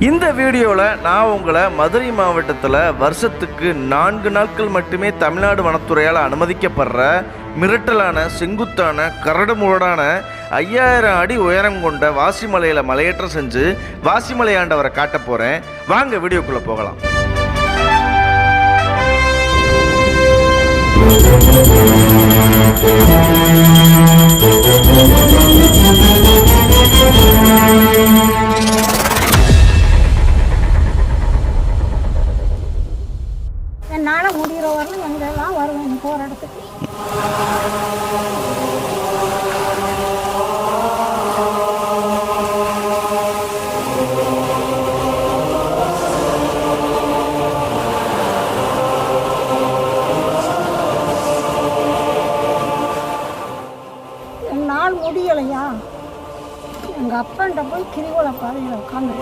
இந்த வீடியோவில் நான் உங்களை மதுரை மாவட்டத்தில் வருஷத்துக்கு 4 நாட்கள் மட்டுமே தமிழ்நாடு வனத்துறையால் அனுமதிக்கப்படுற மிரட்டலான செங்குத்தான கரடுமுரடான 5000 அடி உயரம் கொண்ட வாசிமலையில் மலையேற்றம் செஞ்சு வாசிமலை ஆண்டவரை காட்ட போகிறேன். வாங்க வீடியோக்குள்ளே போகலாம். என்னால் முடிகிற வரலும் எங்கெல்லாம் வருவேன் போகிற இடத்துக்கு. என்னால் முடியலையா எங்கள் அப்பான்ட்ட போய் கிரிவல பாதையில் உட்காந்து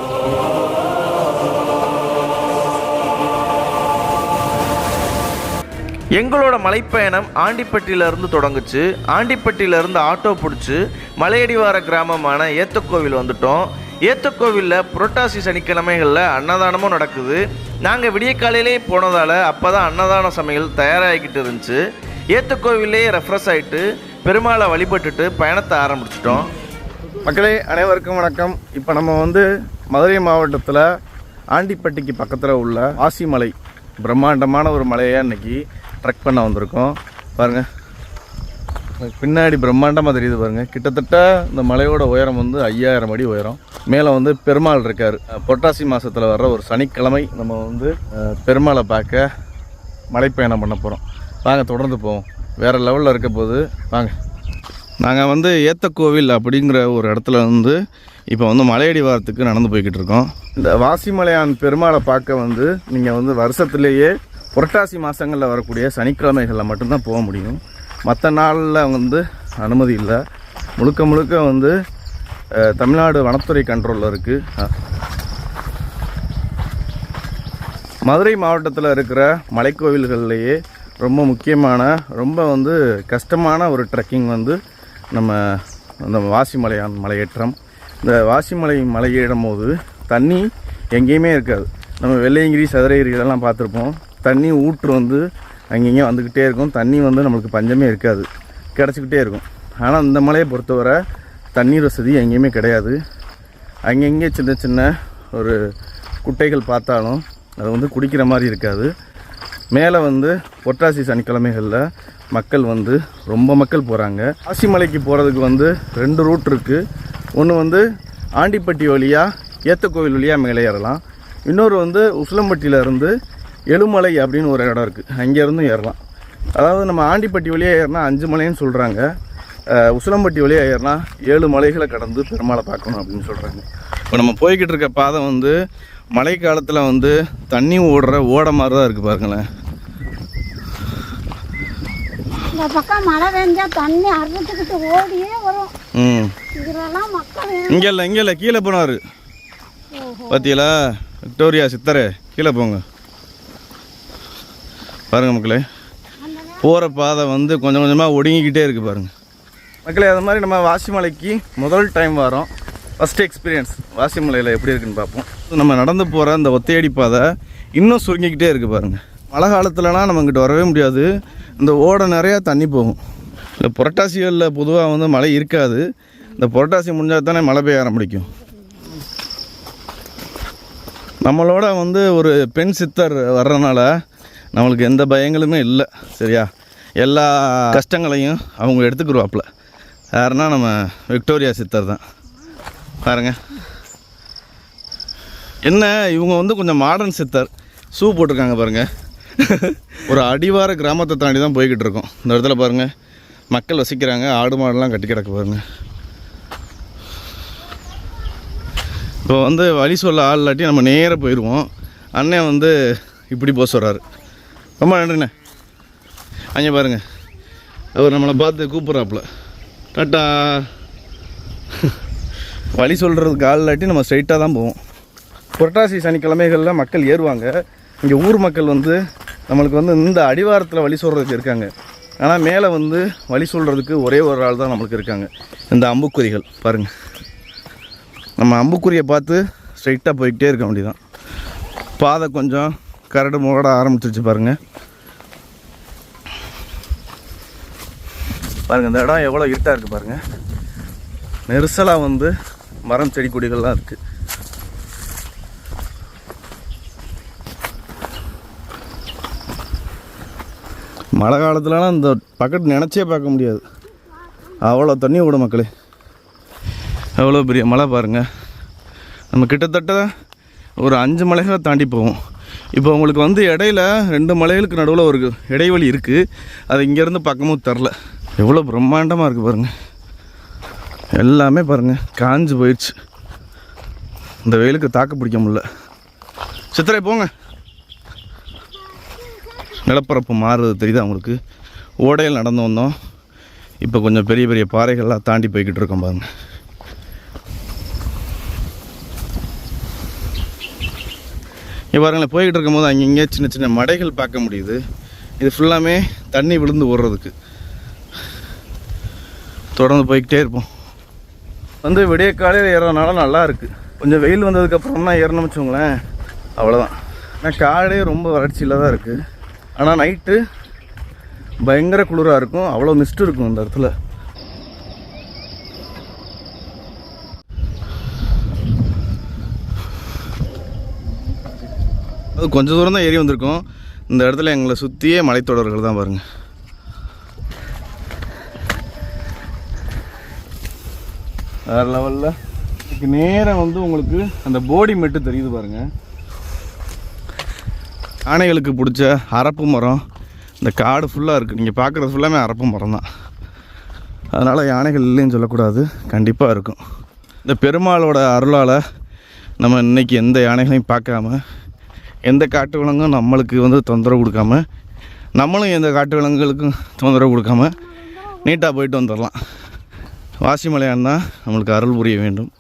எங்களோட மலைப்பயணம் ஆண்டிப்பட்டியிலேருந்து தொடங்குச்சு. ஆண்டிப்பட்டியிலேருந்து ஆட்டோ பிடிச்சி மலையடிவார கிராமமான ஏத்தக்கோவில் வந்துட்டோம். ஏத்தக்கோவிலில் புரட்டாசி சனிக்கிழமைகளில் அன்னதானமும் நடக்குது. நாங்கள் விடிய காலையிலே போனதால் அப்போ தான் அன்னதான சமையல் தயாராகிக்கிட்டு இருந்துச்சு. ஏத்தக்கோவிலே ரெஃப்ரெஷ் ஆகிட்டு பெருமாளை வழிபட்டுட்டு பயணத்தை ஆரம்பிச்சிட்டோம். மக்களே அனைவருக்கும் வணக்கம். இப்போ நம்ம மதுரை மாவட்டத்தில் ஆண்டிப்பட்டிக்கு பக்கத்தில் உள்ள வாசிமலை, பிரம்மாண்டமான ஒரு மலையை இன்றைக்கி ட்ரெக் பண்ண வந்திருக்கோம். பாருங்கள், பின்னாடி பிரம்மாண்டமாக தெரியுது பாருங்கள். கிட்டத்தட்ட இந்த மலையோட உயரம் 5000 அடி உயரம். மேலே பெருமாள் இருக்கார். புரட்டாசி மாதத்தில் வர்ற ஒரு சனிக்கிழமை நம்ம பெருமாளை பார்க்க மலைப்பயணம் பண்ண போகிறோம். வாங்க தொடர்ந்து போவோம். வேறு லெவலில் இருக்க போது வாங்க. நாங்கள் ஏத்தக்கோவில் அப்படிங்கிற ஒரு இடத்துல இப்போ மலையடிவாரத்துக்கு நடந்து போய்கிட்டு இருக்கோம். இந்த வாசிமலையான் பெருமாளை பார்க்க நீங்கள் வருஷத்துலேயே புரட்டாசி மாதங்களில் வரக்கூடிய சனிக்கிழமைகளில் மட்டும்தான் போக முடியும். மற்ற நாளில் அனுமதி இல்லை. முழுக்க தமிழ்நாடு வனத்துறை கண்ட்ரோலில் இருக்குது. மதுரை மாவட்டத்தில் இருக்கிற மலைக்கோவில்கள்லேயே ரொம்ப முக்கியமான ரொம்ப கஷ்டமான ஒரு ட்ரெக்கிங் நம்ம அந்த வாசிமலையான் மலையேற்றம். இந்த வாசிமலை மலையேறும் போது தண்ணி எங்கேயுமே இருக்காது. நம்ம வெள்ளையங்கிரி சதுரகிரிகளெல்லாம் பார்த்துருப்போம். தண்ணி ஊற்று அங்கேயும் வந்துக்கிட்டே இருக்கும். தண்ணி நம்மளுக்கு பஞ்சமே இருக்காது, கிடச்சிக்கிட்டே இருக்கும். ஆனால் இந்த மலையை பொறுத்தவரை தண்ணீர் வசதி எங்கேயுமே கிடையாது. அங்கங்கே சின்ன சின்ன ஒரு குட்டைகள் பார்த்தாலும் அது குடிக்கிற மாதிரி இருக்காது. மேலே புரட்டாசி சனிக்கிழமைகளில் மக்கள் ரொம்ப மக்கள் போகிறாங்க. வாசிமலைக்கு போகிறதுக்கு 2 ரூட் இருக்குது. ஒன்று ஆண்டிப்பட்டி வழியாக ஏத்தக்கோவில் வழியாக மேலே ஏறலாம். இன்னொரு உசிலம்பட்டியிலேருந்து எழுமலை அப்படின்னு ஒரு இடம் இருக்குது, அங்கேருந்து ஏறலாம். அதாவது நம்ம ஆண்டிப்பட்டி வழியாக ஏறினா 5 மலைன்னு சொல்கிறாங்க. உசிலம்பட்டி வழியாக ஏறினா 7 மலைகளை கடந்து பெருமாளை பார்க்கணும் அப்படின்னு சொல்கிறாங்க. இப்போ நம்ம போய்கிட்டு இருக்க பாதை மழை காலத்தில் தண்ணி ஓடுற ஓட மாதிரி தான் இருக்குது பாருங்களேன். இந்த பக்கம் மழை பெஞ்சா தண்ணி அறுத்துக்கிட்டு ஓடியே வரும். இதெல்லாம் மக்கள் இங்கே இல்லை கீழே போனார் பார்த்தீங்களா? விக்டோரியா சித்தரே கீழே போங்க பாருங்கள் மக்களே. போகிற பாதை கொஞ்சம் கொஞ்சமாக ஒடுங்கிக்கிட்டே இருக்குது பாருங்கள் மக்களே. அது மாதிரி நம்ம வாசிமலைக்கு முதல் டைம் வரோம். ஃபஸ்ட் எக்ஸ்பீரியன்ஸ் வாசிமலையில் எப்படி இருக்குன்னு பார்ப்போம். நம்ம நடந்து போகிற அந்த ஒத்தையடி பாதை இன்னும் சுருங்கிக்கிட்டே இருக்குது பாருங்கள். மழை காலத்துலலாம் நம்ம இங்கிட்ட வரவே முடியாது. இந்த ஓடை நிறையா தண்ணி போகும். இல்லை புரட்டாசிகளில் பொதுவாக மழை இருக்காது. இந்த புரட்டாசி முடிஞ்சால் தானே மழை பெய்ய ஆரம்பிக்கும். நம்மளோட ஒரு பெண் சித்தர் வர்றதுனால நம்மளுக்கு எந்த பயங்களுமே இல்லை. சரியா? எல்லா கஷ்டங்களையும் அவங்க எடுத்துக்கிடுவாப்புல. யாருன்னா நம்ம விக்டோரியா சித்தர் தான். பாருங்க என்ன, இவங்க கொஞ்சம் மாடர்ன் சித்தர். ஷூ போட்டிருக்காங்க பாருங்கள். ஒரு அடிவார கிராமத்தை தாண்டி தான் போய்கிட்டு இருக்கோம். இந்த இடத்துல பாருங்கள் மக்கள் வசிக்கிறாங்க. ஆடு மாடெல்லாம் கட்டி கிடக்கு பாருங்கள். இப்போ வழி சொல்ல ஆள் இல்லாட்டி நம்ம நேராக போயிடுவோம். அண்ணன் இப்படி போக சொல்கிறாரு. ரொம்ப நன்றிண்ணே. அங்கே பாருங்கள், அவர் நம்மளை பார்த்து கூப்பிட்றாப்புல. டாட்டா. வழி சொல்கிறதுக்கு ஆள் இல்லாட்டி நம்ம ஸ்ட்ரைட்டாக தான் போவோம். புரட்டாசி சனிக்கிழமைகளில் மக்கள் ஏறுவாங்க. இங்கே ஊர் மக்கள் நம்மளுக்கு இந்த அடிவாரத்தில் வழி சொல்கிறதுக்கு இருக்காங்க. ஆனால் மேலே வழி சொல்கிறதுக்கு ஒரே ஒரு ஆள் தான் நம்மளுக்கு இருக்காங்க. இந்த அம்புக்குறிகள் பாருங்கள். நம்ம அம்புக்குறியை பார்த்து ஸ்ட்ரைட்டாக போய்கிட்டே இருக்க வேண்டியதான். பாதை கொஞ்சம் கரடு முரட ஆரம்பிச்சிருச்சு பாருங்கள். பாருங்கள் இந்த இடம் எவ்வளோ இருட்டாக இருக்குது பாருங்கள். நெரிசலாக வந்து மரம் செடி கொடிகள்லாம் இருக்குது. மழை காலத்துலலாம் இந்த பக்கத்து நினச்சே பார்க்க முடியாது, அவ்வளோ தண்ணி விடும் மக்களே. எவ்வளோ பெரிய மலை பாருங்கள். நம்ம கிட்டத்தட்ட ஒரு 5 மலைகளை தாண்டி போவோம். இப்போ உங்களுக்கு வந்து இடையில 2 மலைகளுக்கு நடுவில் ஒரு இடைவெளி இருக்குது. அது இங்கேருந்து பக்கமும் தரல. எவ்வளோ பிரம்மாண்டமாக இருக்குது பாருங்கள். எல்லாமே பாருங்கள் காஞ்சு போயிடுச்சு. இந்த வெயிலுக்கு தாக்கு பிடிக்க முடியல. சித்திரை போங்க. நிலப்பரப்பு மாறுறது தெரியுதா உங்களுக்கு? ஓடையில் நடந்து வந்தோம், இப்போ கொஞ்சம் பெரிய பெரிய பாறைகள்லாம் தாண்டி போய்கிட்டு இருக்கோம் பாருங்கள். இங்கே பாருங்களேன், போய்கிட்டு இருக்கும்போது அங்கங்கே சின்ன சின்ன மடைகள் பார்க்க முடியுது. இது ஃபுல்லாமே தண்ணி விழுந்து ஓடுறதுக்கு. தொடர்ந்து போய்கிட்டே இருப்போம். வந்து விடிய காலையில் ஏறனால நல்லா இருக்குது. கொஞ்சம் வெயில் வந்ததுக்கப்புறம் தான் ஏறணும்னு வச்சுக்கோங்களேன், அவ்வளோதான். ஆனால் காடே ரொம்ப வறட்சியில் தான் இருக்குது. ஆனால் நைட்டு பயங்கர குளிராக இருக்கும், அவ்வளோ மிஸ்ட் இருக்கும் இந்த இடத்துல. அது கொஞ்சம் தூரம் தான் ஏறி வந்திருக்கோம். இந்த இடத்துல எங்களை சுற்றியே மலைத்தொடர்கள் தான் பாருங்கள். வேறு லெவலில் இதுக்கு நேராக வந்து உங்களுக்கு அந்த போடி மெட்டு தெரியுது பாருங்கள். யானைகளுக்கு பிடிச்ச அரப்பு மரம் இந்த காடு ஃபுல்லாக இருக்குது. நீங்கள் பார்க்குறது ஃபுல்லாமே அரப்பு மரம் தான். அதனால் யானைகள் இல்லைன்னு சொல்லக்கூடாது, கண்டிப்பாக இருக்கும். இந்த பெருமாளோட அருளால் நம்ம இன்றைக்கி எந்த யானைகளையும் பார்க்காம, எந்த காட்டு விலங்கும் நம்மளுக்கு வந்து தொந்தரவு கொடுக்காம, நம்மளும் எந்த காட்டு விலங்குகளுக்கும் தொந்தரவு கொடுக்காம நீட்டாக போயிட்டு வந்துடலாம். வாசிமலையான் தான் நம்மளுக்கு அருள் புரிய வேண்டும்.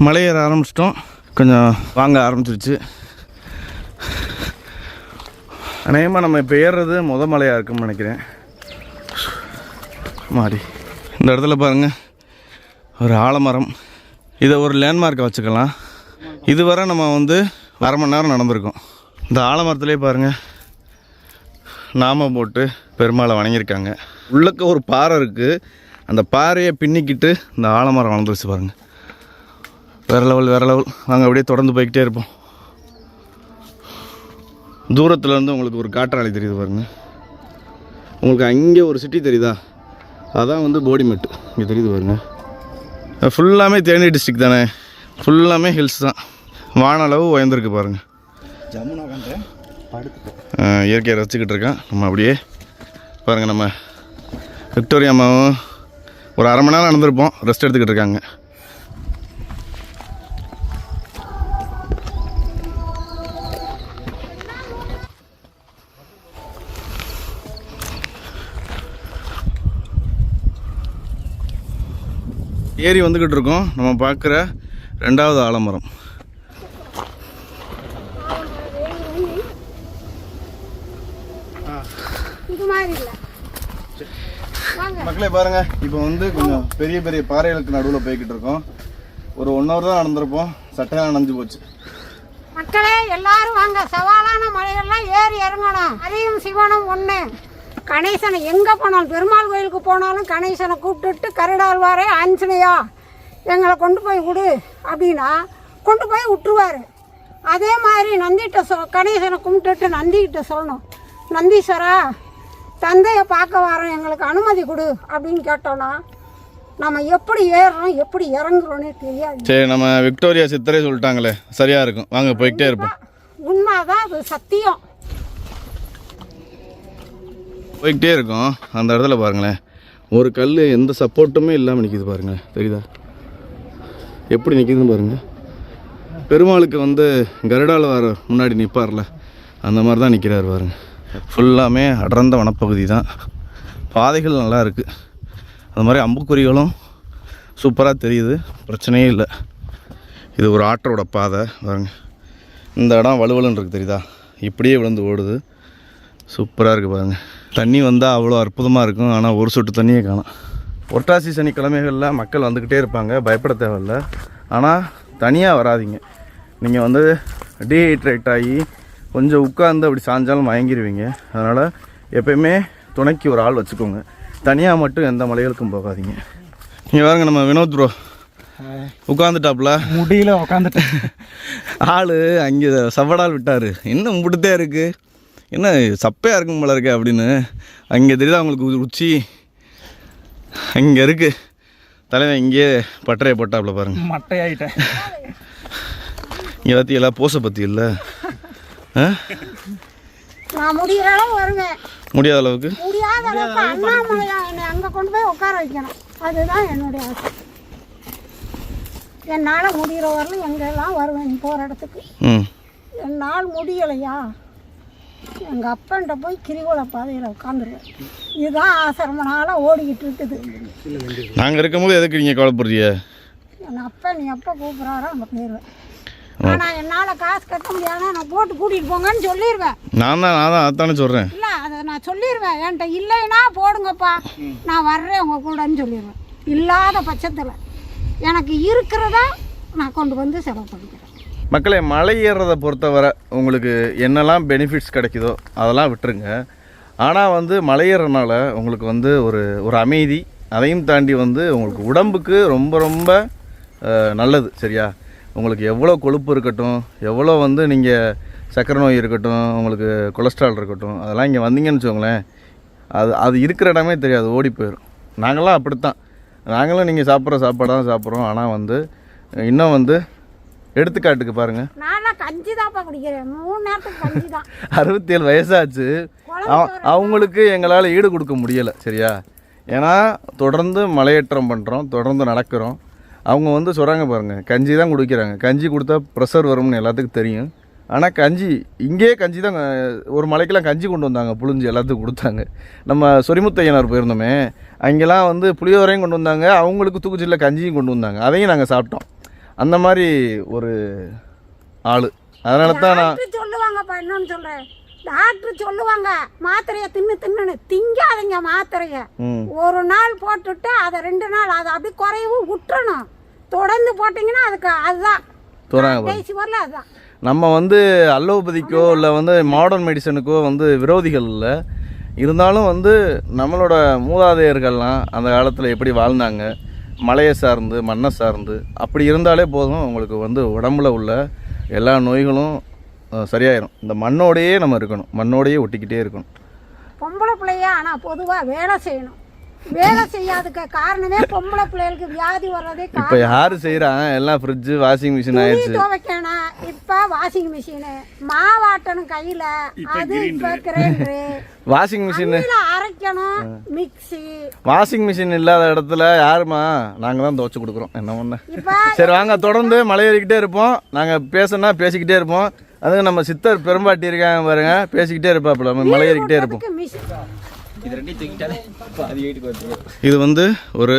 மலையேற ஆரம்பிச்சிட்டோம், கொஞ்சம் வாங்க ஆரம்பிச்சிருச்சு. அநேகமாக நம்ம இப்போ ஏறுறது மலையாக இருக்குன்னு நினைக்கிறேன். மாறி இந்த இடத்துல பாருங்கள் ஒரு ஆலமரம். இதை ஒரு லேண்ட்மார்க்கை வச்சுக்கலாம். இதுவரை நம்ம வந்து 1/2 மணி நேரம் நடந்திருக்கோம். இந்த ஆலமரத்துலேயே பாருங்கள் நாமம் போட்டு பெருமாளை வணங்கியிருக்காங்க. உள்ளக்க ஒரு பாறை இருக்குது, அந்த பாறையை பின்னிக்கிட்டு இந்த ஆலமரம் வளர்ந்துருச்சு பாருங்கள். வேறு லெவல் வேறு லெவல். நாங்கள் அப்படியே தொடர்ந்து போய்கிட்டே இருப்போம். தூரத்துலேருந்து உங்களுக்கு ஒரு காற்றாலை தெரியுது பாருங்கள். உங்களுக்கு அங்கே ஒரு சிட்டி தெரியுதா, அதான் வந்து போடிமெட்டு. இங்கே தெரியுது பாருங்கள். ஃபுல்லாமே தேனி டிஸ்ட்ரிக்ட் தானே, ஃபுல்லாமே ஹில்ஸ் தான். வானளவு உயர்ந்திருக்கு பாருங்கள். இயற்கையை ரசிச்சுக்கிட்டு இருக்கேன். நம்ம அப்படியே பாருங்கள், நம்ம விக்டோரியா அம்மாவும் ஒரு 1/2 மணி நேரம் நடந்திருப்போம், ரெஸ்ட் எடுத்துக்கிட்டு இருக்காங்க. ஏறி வந்துக்கிட்டு இருக்கோம். நம்ம பார்க்குற 2வது ஆலமரம். மக்களே பாருங்கள், இப்போ வந்து கொஞ்சம் பெரிய பெரிய பாறைகளுக்கு நடுவில் போய்கிட்டு இருக்கோம். ஒரு 1 hour தான் நடந்திருப்போம், சட்டையாக நனைஞ்சு போச்சு. மக்களே எல்லாரும் வாங்க, சவாலான மலைகள்லாம் ஏறி இறங்கணும். அதையும் சிவனும் ஒன்று. கணேசனை எங்கே போனாலும், பெருமாள் கோயிலுக்கு போனாலும் கணேசனை கூப்பிட்டுட்டு கருடாழ்வாரே ஆஞ்சனையா எங்களை கொண்டு போய் விடு அப்படின்னா கொண்டு போய் விட்டுருவார். அதே மாதிரி நந்திகிட்ட கணேசனை கும்பிட்டுட்டு நந்திக்கிட்ட சொல்லணும், நந்தீஸ்வரா தந்தையை பார்க்க வரோம், எங்களுக்கு அனுமதி கொடு அப்படின்னு கேட்டோன்னா நம்ம எப்படி ஏறுறோம் எப்படி இறங்குறோன்னே தெரியாது. சரி, நம்ம விக்டோரியா சித்தரே சொல்லிட்டாங்களே, சரியாக இருக்கும், வாங்க போய்கிட்டே இருப்போம். உண்மைதான், அது சத்தியம். போய்கிட்டே இருக்கோம். அந்த இடத்துல பாருங்களேன், ஒரு கல் எந்த சப்போர்ட்டுமே இல்லாமல் நிற்கிது பாருங்கள். தெரியுதா எப்படி நிற்கிதுன்னு பாருங்கள். பெருமாளுக்கு வந்து கருடாழ்வார் முன்னாடி நிற்பார்ல, அந்த மாதிரி தான் நிற்கிறார் பாருங்கள். ஃபுல்லாமே அடர்ந்த வனப்பகுதி தான். பாதைகள் நல்லா இருக்குது. அது மாதிரி அம்புக்குறிகளும் சூப்பராக தெரியுது, பிரச்சனையே இல்லை. இது ஒரு ஆற்றோட பாதை பாருங்கள். இந்த இடம் வலுவலுன்னு இருக்குது தெரியுதா, இப்படியே விழுந்து ஓடுது. சூப்பராக இருக்குது பாருங்கள். தண்ணி வந்தால் அவ்வளோ அற்புதமாக இருக்கும், ஆனால் ஒரு சொட்டு தண்ணியே காணும். புரட்டாசி சனிக்கிழமைகளில் மக்கள் வந்துக்கிட்டே இருப்பாங்க, பயப்பட தேவையில்ல. ஆனால் தனியாக வராதிங்க. நீங்கள் வந்து டீஹைட்ரேட் ஆகி கொஞ்சம் உட்காந்து அப்படி சாஞ்சாலும் மயங்கிடுவீங்க. அதனால் எப்பயுமே துணைக்கு ஒரு ஆள் வச்சுக்கோங்க. தனியாக மட்டும் எந்த மலைகளுக்கும் போகாதீங்க. இங்கே பாருங்க, நம்ம வினோத் ப்ரோ உட்காந்துட்டாப்புல, முடியல உட்காந்துட்டேன். ஆள் அங்கே சவடால் விட்டார். இன்னும் முட்டுத்தே இருக்குது, என்ன சப்பையாக இருக்கும் போல இருக்கு அப்படின்னு. அங்கே தெரியுதா அவங்களுக்கு உச்சி அங்கே இருக்குது. தலைவன் இங்கேயே பட்டறையை போட்டாப்புல பாருங்கள், மட்டையாயிட்டேன். இங்கே பற்றி எல்லாம் போசை பற்றி இல்லை. நான் முடிகிற அளவு வருவேன், முடியாத அளவுக்கு முடியாத அளவுக்கு அண்ணாமலையா என்னை அங்கே கொண்டு போய் உட்கார வைக்கணும். அதுதான் என்னுடைய ஆசை. என்னால் முடிகிற வரலும் எங்கெல்லாம் வருவேன் போகிற இடத்துக்கு. என்னால் முடியலையா எங்கள் அப்பன்ட்ட போய் கிரிவல பாதையில் உட்காந்துருவேன். இதுதான் ஆசை, ரொம்ப நாளாக ஓடிக்கிட்டு இருக்குது. நாங்கள் இருக்கும்போது எதுக்கு நீங்கள் கவலைப்படுறீங்க? என் அப்பா நீ எப்போ கூப்பிட்றாரோ அங்கே போயிடுவேன். ஆனால் என்னால் காசு கட்ட முடியாதுன்னா நான் போட்டு கூட்டிகிட்டு போங்கன்னு சொல்லிடுவேன். நான் தான் அதானே சொல்கிறேன். இல்லை, அதை நான் சொல்லிடுவேன். என்கிட்ட இல்லைன்னா போடுங்கப்பா, நான் வர்றேன் உங்கள் கூடன்னு சொல்லிடுவேன். இல்லாத பட்சத்தில் எனக்கு இருக்கிறத நான் கொண்டு வந்து செலவு பண்ணிக்கிறேன். மக்களே, மலை ஏறுறதை பொறுத்தவரை உங்களுக்கு என்னெல்லாம் பெனிஃபிட்ஸ் கிடைக்குதோ அதெல்லாம் விட்டுருங்க. ஆனால் வந்து மலை ஏறுறதுனால உங்களுக்கு வந்து ஒரு அமைதி, அதையும் தாண்டி வந்து உங்களுக்கு உடம்புக்கு ரொம்ப ரொம்ப நல்லது. சரியா? உங்களுக்கு எவ்வளோ கொழுப்பு இருக்கட்டும், எவ்வளோ வந்து நீங்கள் சக்கரை நோய் இருக்கட்டும், உங்களுக்கு கொலஸ்ட்ரால் இருக்கட்டும், அதெல்லாம் இங்கே வந்தீங்கன்னு வச்சுக்கோங்களேன், அது இருக்கிற இடமே தெரியாது, ஓடி போயிடும். நாங்களாம் அப்படித்தான். நாங்களும் நீங்கள் சாப்பிட்ற சாப்பாடு தான் சாப்பிட்றோம். ஆனால் வந்து இன்னும் வந்து எடுத்துக்காட்டுக்கு பாருங்கள், நான்லாம் கஞ்சி தான்ப்பா குடிக்கிறேன், 3 நேரத்துக்கு கஞ்சி தான். 67 வயசாச்சு. அவங்களுக்கு எங்களால் ஈடு கொடுக்க முடியலை. சரியா? ஏன்னா தொடர்ந்து மலையேற்றம் பண்ணுறோம், தொடர்ந்து நடக்கிறோம். அவங்க வந்து சொல்கிறாங்க பாருங்கள், கஞ்சி தான் குடிக்கிறாங்க. கஞ்சி கொடுத்தா ப்ரெஷர் வரும்னு எல்லாத்துக்கும் தெரியும். ஆனால் கஞ்சி இங்கேயே கஞ்சி தான். ஒரு மலைக்கெல்லாம் கஞ்சி கொண்டு வந்தாங்க, புளிஞ்சு எல்லாத்துக்கும் கொடுத்தாங்க. நம்ம சொரிமுத்தையனார் போயிருந்தோமே, அங்கெல்லாம் வந்து புளியோரையும் கொண்டு வந்தாங்க, அவங்களுக்கு தூக்குச்சீட்டில் கஞ்சியும் கொண்டு வந்தாங்க, அதையும் நாங்கள் சாப்பிட்டோம். அந்த மாதிரி ஒரு ஆள். அதனால தான் நான் சொல்லுவாங்கப்பா, இன்னொன்று சொல்கிறேன், டாக்டர் சொல்லுவாங்க மாத்திரையை தின்னுன்னு திங்காதீங்க. மாத்திரையை ஒரு நாள் போட்டுட்டு அதை 2 நாள் அதை அப்படி குறையவும் விட்டுறணும். தொடர்ந்து போட்டிங்கன்னா அதுதான் கடைசி வரல. அதுதான் நம்ம வந்து அலோபதிக்கோ இல்லை வந்து மாடர்ன் மெடிசனுக்கோ வந்து விரோதிகள் இல்லை. இருந்தாலும் வந்து நம்மளோட மூதாதையர்கள்லாம் அந்த காலத்தில் எப்படி வாழ்ந்தாங்க, மலையை சார்ந்து மண்ணை சார்ந்து, அப்படி இருந்தாலே போதும் உங்களுக்கு வந்து உடம்புல உள்ள எல்லா நோய்களும் சரியாயிரும். இந்த மண்ணோடையே நம்ம இருக்கணும், மண்ணோடையே ஒட்டிக்கிட்டே இருக்கணும். பொம்பளை பிள்ளையா ஆனால் பொதுவாக வேலை செய்யணும். வேலை செய்யாதுக்கு காரணமே பொம்பளை பிள்ளைகளுக்கு வியாதி வர்றதே. இப்போ யார் செய்கிறான்? எல்லாம் ஃப்ரிட்ஜு, வாஷிங் மிஷின் ஆயிடுச்சு. துவைக்கணும் இப்போ வாஷிங் மிஷினு, மாவாட்டணும் கையில், அது இப்போ கிரைண்டரு, வாஷிங் மிஷின் அரைக்கணும், மிக்சி. வாஷிங் மிஷின் இல்லாத இடத்துல யாருமா? நாங்கள் தான் துவைச்சு கொடுக்குறோம். என்ன பண்ண? இப்போ சரி வாங்க, தொடர்ந்து மலையேறிக்கிட்டே இருப்போம். நாங்கள் பேசுனா பேசிக்கிட்டே இருப்போம். அதுவும் நம்ம சித்தர் பெரும்பாட்டி இருக்காங்க பாருங்க, பேசிக்கிட்டே இருப்பாப்புல, நம்ம மலையேறிக்கிட்டே இருப்போம். இது வந்து ஒரு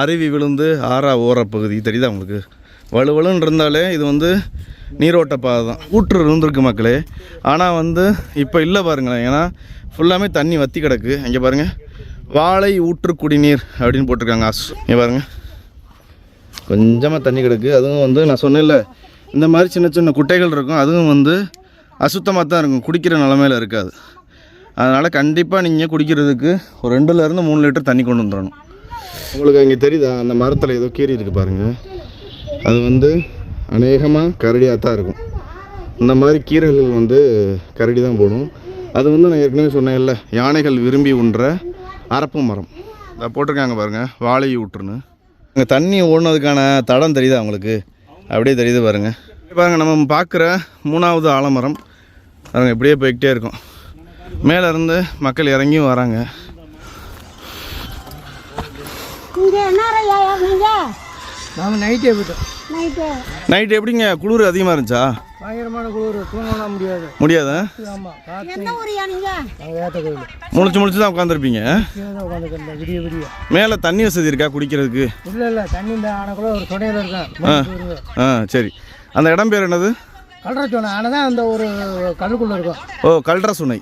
அருவி விழுந்து ஆறா ஓர பகுதி தெரியுதா உங்களுக்கு? வலுவலுன்னு இருந்தாலே இது வந்து நீரோட்ட பாதை தான். ஊற்று இருந்திருக்கு மக்களே, ஆனால் வந்து இப்போ இல்லை பாருங்களேன். ஏன்னா ஃபுல்லாமே தண்ணி வற்றி கிடக்கு. இங்கே பாருங்கள், வாழை ஊற்று குடிநீர் அப்படின்னு போட்டிருக்காங்க. இங்கே பாருங்கள், கொஞ்சமாக தண்ணி கிடக்கு. அதுவும் வந்து நான் சொன்னேன்ல, இந்த மாதிரி சின்ன சின்ன குட்டைகள் இருக்கும், அதுவும் வந்து அசுத்தமாக தான் இருக்கும், குடிக்கிற நிலமையில் இருக்காது. அதனால் கண்டிப்பாக நீங்கள் குடிக்கிறதுக்கு ஒரு 2லேருந்து 3 லிட்டர் தண்ணி கொண்டு வந்துடணும். உங்களுக்கு அங்கே தெரியுதா, அந்த மரத்தில் ஏதோ கீறி இருக்குது பாருங்கள், அது வந்து அநேகமாக கரடியாக தான் இருக்கும். இந்த மாதிரி கீரைகள் வந்து கரடி தான் போடும். அது வந்து நான் ஏற்கனவே சொன்னேன்ல, யானைகள் விரும்பி உண்ற அரப்பு மரம். அதை போட்டிருக்காங்க பாருங்கள், வாழை ஊற்றுன்னு. அங்கே தண்ணி ஓடுனதுக்கான தடம் தெரியுதா உங்களுக்கு? அப்படியே தெரியுது பாருங்கள். பாருங்கள், நம்ம பார்க்குற 3வது ஆலமரம் பாருங்கள், இப்படியே போய்கிட்டே இருக்கும். மேலே இருந்து மக்கள் இறங்கியும் வராங்க. இங்கே என்ன நீங்கள் நாங்கள் நைட்டே போயிட்டோம். நைட்டு எப்படிங்க? குளிர் அதிகமாக இருந்துச்சா? பயங்கரமான குளிர், தூங்கலாம் முடியாதா? ஆமாம். எந்த ஊரியா நீங்கள்? நாங்கள் ஏற்ற கோயில் முழிச்சு தான் உட்காந்துருப்பீங்க. உட்காந்துருக்கேன் விடிய விடிய. மேலே தண்ணி வசதி இருக்கா குடிக்கிறதுக்கு? இல்லை தண்ணி இந்த ஆனக்குள்ள ஒரு தொடையில் இருக்கேன். சரி. அந்த இடம் பேர் என்னது? கல்ற சொன்ன ஆனால் தான் அந்த ஒரு கல்லுக்குள்ளே இருக்கும். ஓ கல்ற சுனை.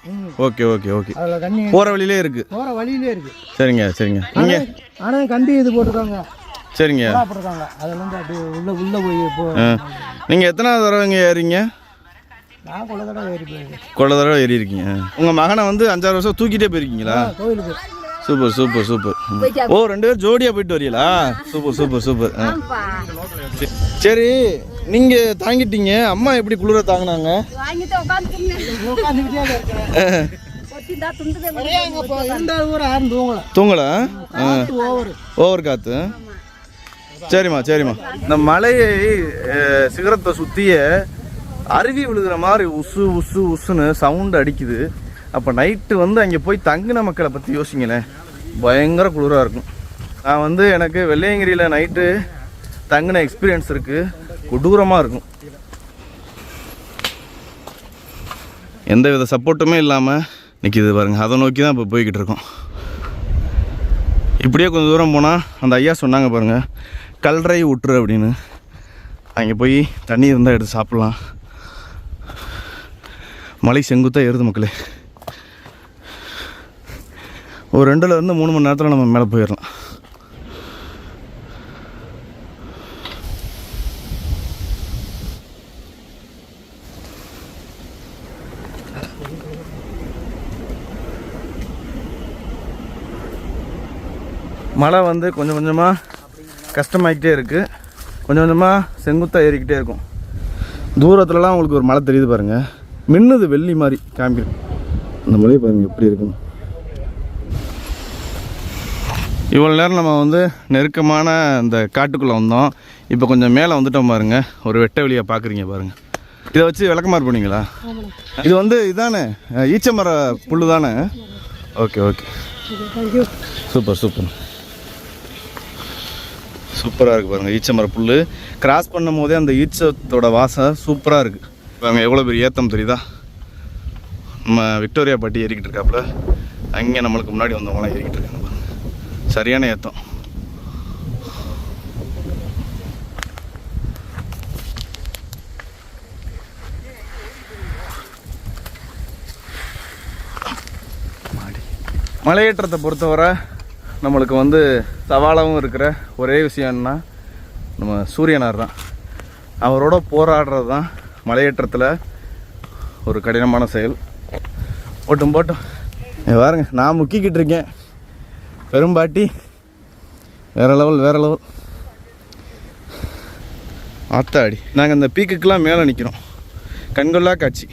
Okay okay okay. அதில் தண்ணி போகிற வழியிலே இருக்குது. போகிற வழியிலே இருக்குது. சரிங்க சரிங்க. நீங்கள் ஆனால் கம்பி இது போட்டிருக்காங்க. சரிங்க. போட்டிருக்காங்க. அதில் வந்து அப்படியே உள்ளே போய் நீங்கள் எத்தனாவது தடவைங்க ஏறிங்க? நான் கொள்ள தடவை ஏறி போயிருக்கேன். கொள்ள தடவை ஏறி இருக்கீங்க. உங்கள் மகனை வந்து 5-6 வருஷம் தூக்கிட்டே போயிருக்கீங்களா? கோயிலுக்கு. Super super super. ஓ 2 பேரும் ஜோடியாக போயிட்டு வரீங்களா? Super super super. சரி நீங்கள் தாங்கிட்டீங்க, அம்மா எப்படி குளிர தாங்கினாங்க? தூங்கலை. ஓவர் காற்று. சரிம்மா சரிம்மா. இந்த மலையை சிகரத்தை சுற்றிய அருவி விழுகிற மாதிரி உசு உசு உசுன்னு சவுண்டு அடிக்குது. அப்போ நைட்டு வந்து அங்கே போய் தங்கின மக்களை பற்றி யோசிங்களேன், பயங்கர குளிராக இருக்கும். நான் வந்து எனக்கு வெள்ளையங்கிரியில் நைட்டு தங்கின எக்ஸ்பீரியன்ஸ் இருக்குது, கொடூரமாக இருக்கும். எந்த வித சப்போர்ட்டுமே இல்லாமல் நிற்கிது பாருங்கள். அதை நோக்கி தான் இப்போ போய்கிட்டு இருக்கோம். இப்படியே கொஞ்சம் தூரம் போனால் அந்த ஐயா சொன்னாங்க பாருங்கள், கல்றை ஊற்று அப்படின்னு. அங்கே போய் தண்ணி இருந்தால் எடுத்து சாப்பிட்லாம். மலை செங்குத்தாக ஏறுது மக்களே. ஒரு 2-3 மணி நேரத்தில் நம்ம மேலே போயிடலாம். மழை வந்து கொஞ்சம் கொஞ்சமாக கஷ்டமாகிக்கிட்டே இருக்குது. கொஞ்சம் கொஞ்சமாக செங்குத்தாக ஏறிக்கிட்டே இருக்கும். தூரத்துலலாம் உங்களுக்கு ஒரு மலை தெரியுது பாருங்கள், மின்னுது வெள்ளி மாதிரி காமிக்கும். அந்த மலையை பாருங்கள் எப்படி இருக்குன்னு. இவ்வளோ நேரம் நம்ம வந்து நெருக்கமான இந்த காட்டுக்குள்ளே வந்தோம். இப்போ கொஞ்சம் மேலே வந்துட்டோம் பாருங்கள். ஒரு வெட்ட வெளியாக பார்க்குறீங்க பாருங்கள். இதை வச்சு விளக்கமாறு போனீங்களா? இது வந்து இதானே ஈச்சமர புல் தானே? Okay okay. Super super. சூப்பராக இருக்குது பாருங்கள். ஈச்சமர புல் கிராஸ் பண்ணும் போதே அந்த ஈச்சத்தோட வாசம் சூப்பராக இருக்குது பாருங்கள். எவ்வளோ பெரிய ஏத்தம் தெரியுதா? நம்ம விக்டோரியா பாட்டி ஏறிக்கிட்டு இருக்காப்புல, அங்கே நம்மளுக்கு முன்னாடி வந்தவங்களாம் ஏறிக்கிட்டு இருக்காங்க பாருங்கள். சரியான ஏத்தம். மலையேற்றத்தை பொறுத்தவரை நம்மளுக்கு வந்து சவாலாகவும் இருக்கிற ஒரே விஷயம்னா நம்ம சூரியனார் தான். அவரோட போராடுறது தான் மலையேற்றத்தில் ஒரு கடினமான செயல். போட்டும் பாருங்க, நான் முக்கிக்கிட்டு இருக்கேன். பெரும்பாட்டி வேறு லெவல் வேறு லெவல். ஆத்தாடி, நாங்கள் இந்த பீக்குக்கெலாம் மேலே நிற்கிறோம். கண்கொள்ளா காட்சி.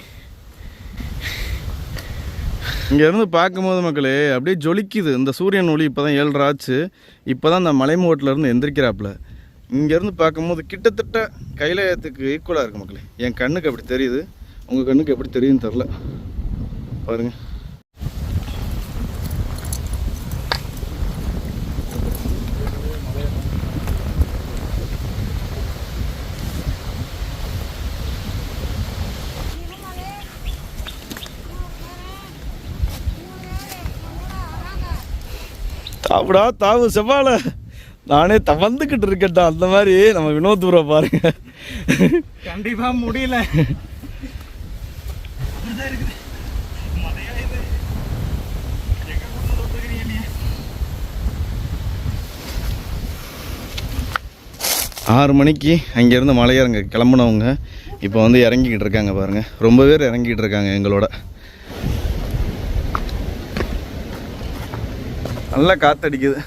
இங்கேருந்து பார்க்கும்போது மக்களே அப்படியே ஜொலிக்குது. இந்த சூரியன் ஒளி இப்போ தான் 7:30 ஆச்சு. இப்போ தான் இந்த மலைமூட்டிலேருந்து எந்திரிக்கிறாப்புல. இங்கேருந்து பார்க்கும்போது கிட்டத்தட்ட கைலாயத்துக்கு ஈக்குவலாக இருக்குது மக்களே. என் கண்ணுக்கு அப்படி தெரியுது, உங்கள் கண்ணுக்கு எப்படி தெரியுதுன்னு தெரில பாருங்கள். தாவுடா தாவு செவ்வாழ, நானே தவந்துக்கிட்டு இருக்கேன்டா. அந்த மாதிரி நம்ம வினோத் ப்ரோ பாருங்க, கண்டிப்பாக முடியல. 6 மணிக்கு அங்கேருந்து மலையிறங்க கிளம்புனவங்க இப்போ வந்து இறங்கிக்கிட்டு இருக்காங்க பாருங்கள். ரொம்ப பேர் இறங்கிக்கிட்டு இருக்காங்க எங்களோட. நல்லா காற்றடிக்குது.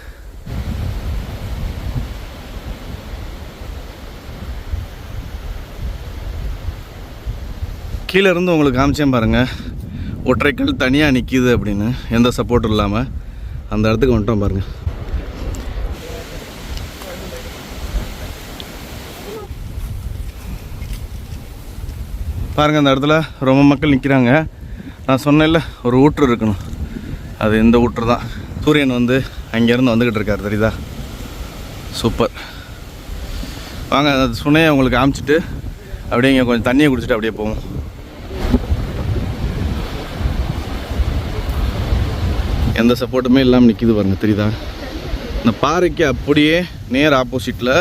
கீழே இருந்து உங்களுக்கு காமிச்சேன் பாருங்கள், ஒற்றைக்கல் தனியாக நிற்கிது அப்படின்னு, எந்த சப்போர்ட்டும் இல்லாமல். அந்த இடத்துக்கு வந்துட்டோம் பாருங்கள். பாருங்கள், அந்த இடத்துல ரொம்ப மக்கள் நிற்கிறாங்க. நான் சொன்னேன்ல ஒரு ஊற்று இருக்கணும், அது இந்த ஊற்று தான். சூரியன் வந்து அங்கேருந்து வந்துக்கிட்டு இருக்கார், தெரியுதா? சூப்பர். வாங்க அந்த சுனையை உங்களுக்கு காமிச்சிட்டு அப்படியே இங்கே கொஞ்சம் தண்ணியை குடிச்சிட்டு அப்படியே போவோம். எந்த சப்போர்ட்டுமே இல்லாமல் நிற்கிது பாருங்கள், தெரியுதா? இந்த பாறைக்கு அப்படியே நேர் ஆப்போசிட்டில்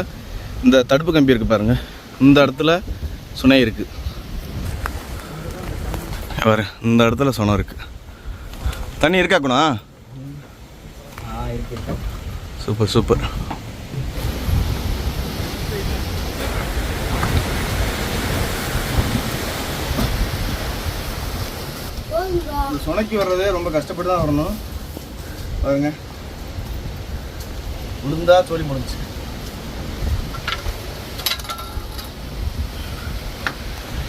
இந்த தடுப்பு கம்பி இருக்குது பாருங்கள். இந்த இடத்துல சுனை இருக்குது. வேறு இந்த இடத்துல சொனம் இருக்குது. தண்ணி இருக்கா குணா? Super super. சொனைக்கு வர்றதே ரொம்ப கஷ்டப்பட்டு தான் வரணும் பாருங்க. விழுந்தா சோழி முடிஞ்சு.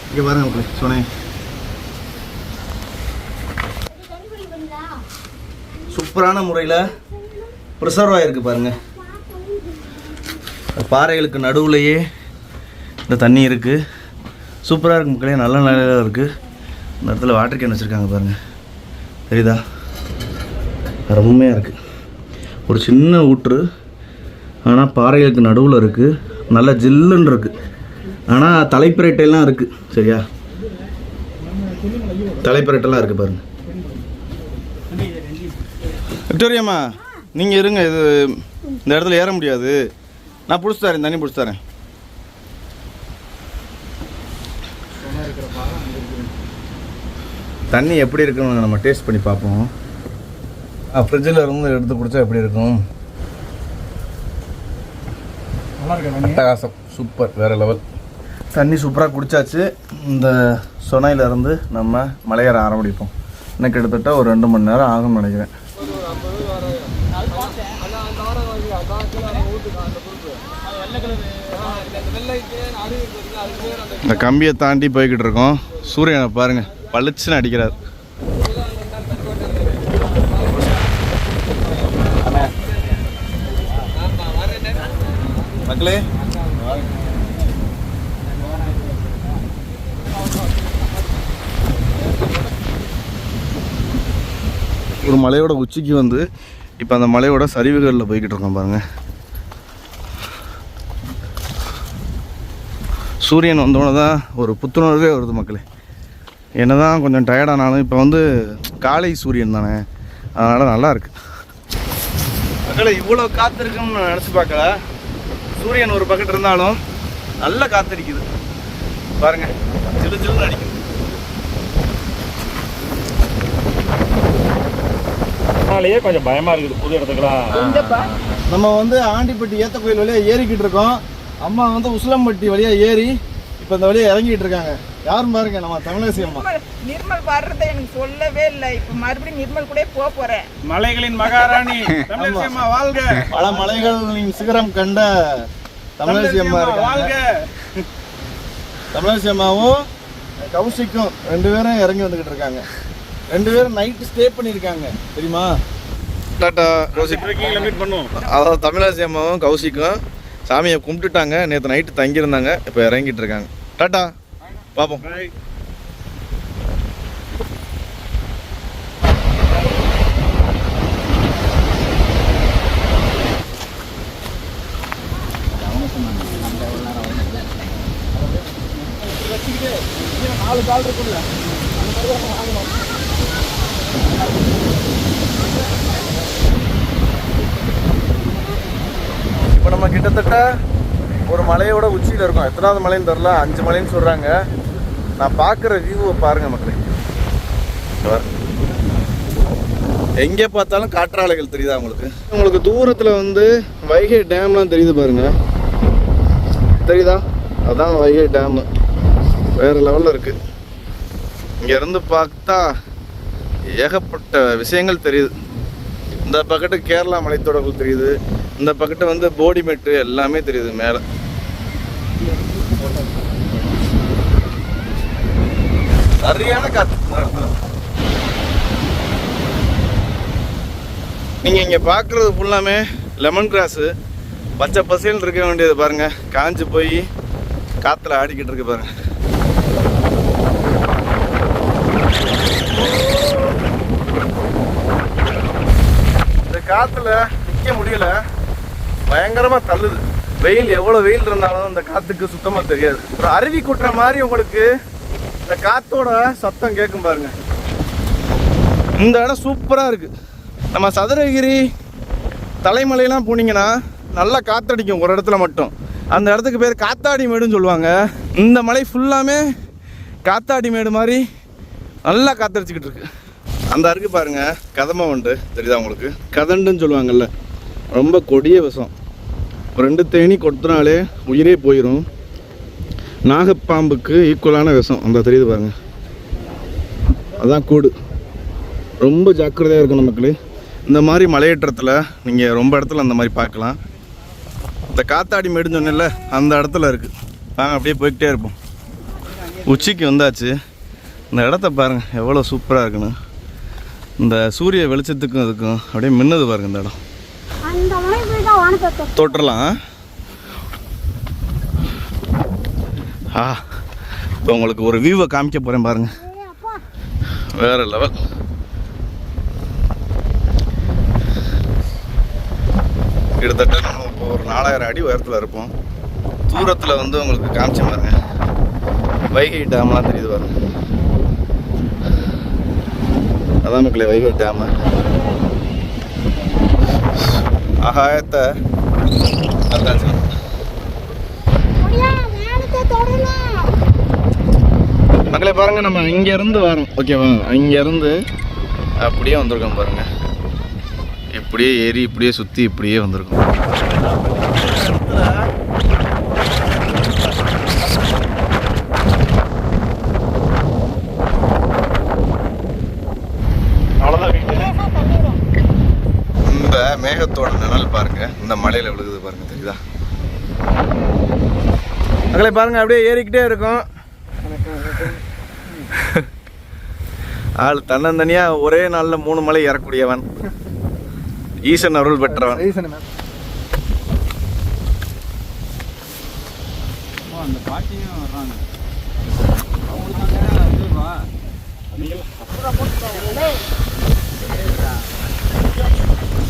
இங்கே பாருங்க மக்களே, சொனை சூப்பரான முறையில் ப்ரிசர்வ் ஆகிருக்கு பாருங்க. பாறைகளுக்கு நடுவுலையே இந்த தண்ணி இருக்குது. சூப்பராக இருக்குது மக்களே, நல்ல நிலையில் இருக்குது. இந்த இடத்துல வாட்டர் கேன் வச்சுருக்காங்க பாருங்கள், தெரியுதா? அருமையாக இருக்குது. ஒரு சின்ன ஊற்று, ஆனால் பாறைகளுக்கு நடுவில் இருக்குது. நல்லா ஜில்லுன்னு இருக்குது. ஆனால் தலைப்பிரட்டையெல்லாம் இருக்குது. சரியா, தலைப்பிரட்டெல்லாம் இருக்குது பாருங்கள். விக்டோரியாம்மா நீங்கள் இருங்க, இது இந்த இடத்துல ஏற முடியாது. நான் பிடிச்சி தரேன், தண்ணி பிடிச்சி தரேன். தண்ணி எப்படி இருக்குன்னு நம்ம டேஸ்ட் பண்ணி பார்ப்போம். ஃப்ரிட்ஜில் இருந்து எடுத்து குடித்தா எப்படி இருக்கும்? அட்டகாசம், சூப்பர், வேறு லெவல். தண்ணி சூப்பராக குடித்தாச்சு. இந்த சொனையிலேருந்து நம்ம மலையேற ஆரம்பிப்போம். இன்னும் கிட்டத்தட்ட ஒரு 2 மணி நேரம் ஆகும்னு நினைக்கிறேன். இந்த கம்பியை தாண்டி போய்கிட்டு இருக்கோம். சூரியனை பாருங்க, பளிச்சுன்னு அடிக்கிறார். மக்களே, ஒரு மலையோட உச்சிக்கு வந்து இப்போ அந்த மலையோட சரிவுகளில் போய்கிட்டு இருக்கோம் பாருங்க. சூரியன் வந்தோடனே தான் ஒரு புத்துணர்வே வருது மக்களே. என்ன தான் கொஞ்சம் டயர்டானாலும் இப்போ வந்து காலை சூரியன் தானே, அதனால் நல்லா இருக்கு மக்களே. இவ்வளோ காற்று இருக்குன்னு நினச்சி பார்க்கல. சூரியன் ஒரு பக்கெட் இருந்தாலும் நல்ல காற்றடிக்குது பாருங்கள், சிலு சிலுன்னு அடிக்குது. அதனாலேயே கொஞ்சம் பயமாக இருக்குது புது இடத்துக்குலாம். நம்ம வந்து ஆண்டிப்பட்டி ஏத்த கோயில் வழியாக ஏறிக்கிட்டு இருக்கோம். அம்மா வந்து உசிலம்பட்டி வழியாக ஏறி இப்போ இந்த வழியாக இறங்கிட்டு இருக்காங்க. யாரும் பாருங்க, நம்ம தமிழரசி அம்மா. நிர்மல் வர்றதை எனக்கு சொல்லவே இல்லை. இப்போ மறுபடியும் நிர்மல் கூட போக போறேன். மலைகளின் மகாராணி தமிழரசி அம்மா வாழ்க. பல மலைகளின் சிகரம் கண்ட தமிழரசி அம்மா இருக்காங்க. தமிழரசி அம்மாவும் கௌசிக்கும் 2 பேரும் இறங்கி வந்துக்கிட்டு இருக்காங்க. 2 பேரும் நைட்டு ஸ்டே பண்ணியிருக்காங்க தெரியுமா? டாட்டா கௌசிக் மீட் பண்ணுவோம். அதாவது தமிழரசி அம்மாவும் கௌசிக்கும் சாமியை கும்பிட்டுட்டாங்க. நேற்று நைட்டு தங்கியிருந்தாங்க, இப்போ இறங்கிட்டு இருக்காங்க. டாட்டா, பார்ப்போம். இப்போ நம்ம கிட்டத்தட்ட ஒரு மலையோட உச்சியில் இருக்கோம். எத்தனாவது மலைன்னு தெரில, 5 மலைன்னு சொல்கிறாங்க. நான் பார்க்குற வியூவை பாருங்கள் மக்களே. எங்கே பார்த்தாலும் காற்றாலைகள் தெரியுதா உங்களுக்கு? உங்களுக்கு தூரத்தில் வந்து வைகை டேம்லாம் தெரியுது பாருங்க, தெரியுதா? அதான் வைகை டேமு, வேறு லெவலில் இருக்குது. இங்கேருந்து பார்த்தா ஏகப்பட்ட விஷயங்கள் தெரியுது. இந்த பக்கத்து கேரளா மலைத்தொடர்கள் தெரியுது, இந்த பக்கத்து வந்து போடிமெட்டு எல்லாமே தெரியுது மேலே. சரியான காற்று. நீங்கள் இங்கே பார்க்குறது ஃபுல்லாமே லெமன் கிராஸு, பச்சை பசேல்னு இருக்க வேண்டியது பாருங்கள். காஞ்சு போய் காற்றுல ஆடிக்கிட்டு இருக்கு பாருங்க. இந்த காற்றுல நிற்க முடியல, பயங்கரமாக தள்ளுது. வெயில் எவ்வளோ வெயில் இருந்தாலும் இந்த காற்றுக்கு சுத்தமாக தெரியாது. ஒரு அருவி கொட்டுற மாதிரி உங்களுக்கு இந்த காற்றோட சத்தம் கேட்கும் பாருங்க. இந்த இடம் சூப்பராக இருக்குது. நம்ம சதுரகிரி தலைமலையெல்லாம் போனீங்கன்னா நல்லா காற்றடிக்கும் ஒரு இடத்துல மட்டும். அந்த இடத்துக்கு பேர் காத்தாடி மேடுன்னு சொல்லுவாங்க. இந்த மலை ஃபுல்லாமே காத்தாடி மேடு மாதிரி நல்லா காத்தடிச்சிக்கிட்டு இருக்கு. அந்த அருக்கு பாருங்க, கதமை வண்டு தெரியுதா உங்களுக்கு? கதண்டுன்னு சொல்லுவாங்கல்ல, ரொம்ப கொடிய விஷம். 2 தேனி கொத்துனாலே உயிரே போயிடும். நாகப்பாம்புக்கு ஈக்குவலான விஷம் அந்த தெரியுது பாருங்க, அதான் கூடு. ரொம்ப ஜாக்கிரதையாக இருக்கணும் மக்களே. இந்த மாதிரி மலையேற்றத்தில் நீங்கள் ரொம்ப இடத்துல அந்த மாதிரி பார்க்கலாம். இந்த காத்தாடி மேடுன்னு சொன்னேன்ல, அந்த இடத்துல இருக்குது. நாங்கள் அப்படியே போய்கிட்டே இருப்போம். உச்சிக்கு வந்தாச்சு. இந்த இடத்த பாருங்கள் எவ்வளோ சூப்பராக இருக்குன்னு. இந்த சூரிய வெளிச்சத்துக்கும் அதுக்கும் அப்படியே மின்னது பாருங்கள் இந்த இடம். அந்த மலை போய் தான் வானத்தை தொட்டுறலாம். இப்போ உங்களுக்கு ஒரு வியூவை காமிக்க போகிறேன் பாருங்கள், வேறு லெவல். கிட்டத்தட்ட நம்ம இப்போ ஒரு 4000 அடி உயரத்தில் இருப்போம். தூரத்தில் வந்து உங்களுக்கு காமிச்ச பாருங்க, வைகை டேம்லாம் தெரியுது பாருங்க. அதான் மக்களே வைகை டேமு. ஆகாயத்தை அதாச்சு மக்களே பாருங்க. நம்ம இங்கேருந்து வரோம் ஓகேவா? இங்கேருந்து அப்படியே வந்திருக்கோம் பாருங்க. இப்படியே ஏறி இப்படியே சுற்றி இப்படியே வந்திருக்கோம். இந்த மேகத்தோட நிழல் பாருங்க, இந்த மலையில விழுகுது பாருங்க, தெரியுதா? மக்களை பாருங்க, அப்படியே ஏறிக்கிட்டே இருக்கும். ஆள் தன்னந்தனியா ஒரே நாளில் 3 மலை ஏறக்கூடியவன், ஈசன் அருள் பெற்றவன். அந்த பாட்டியும் வர்றாங்க.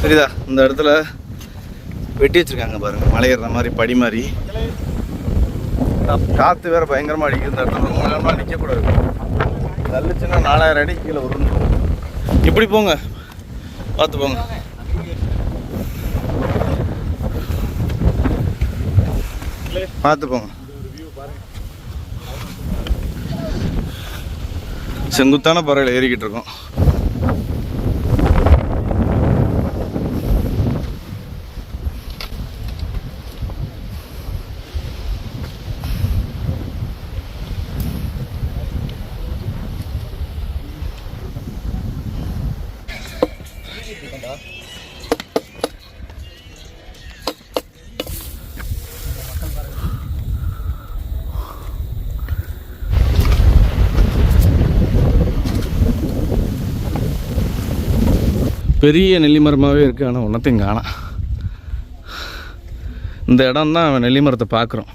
சரிதா? இந்த இடத்துல வெட்டி வச்சிருக்காங்க பாருங்க, மலை ஏறுற மாதிரி படி மாதிரி. காற்று வேற பயங்கரமாக அடிக்குது. இந்த இடத்துல ரொம்ப நேரமாக நிற்கக்கூடாது. தள்ளுச்சுன்னா 4000 அடி கீழே உருண்டு. இப்படி போங்க, பார்த்து போங்க. பார்த்து போங்க. செங்குத்தான பறவையில் ஏறிக்கிட்டு இருக்கோம். பெரிய நெல்லி மரமாகவே இருக்குது, ஆனால் ஒன்றத்தையும் காணோம். இந்த இடம் தான் நெல்லி மரத்தை பார்க்குறோம்.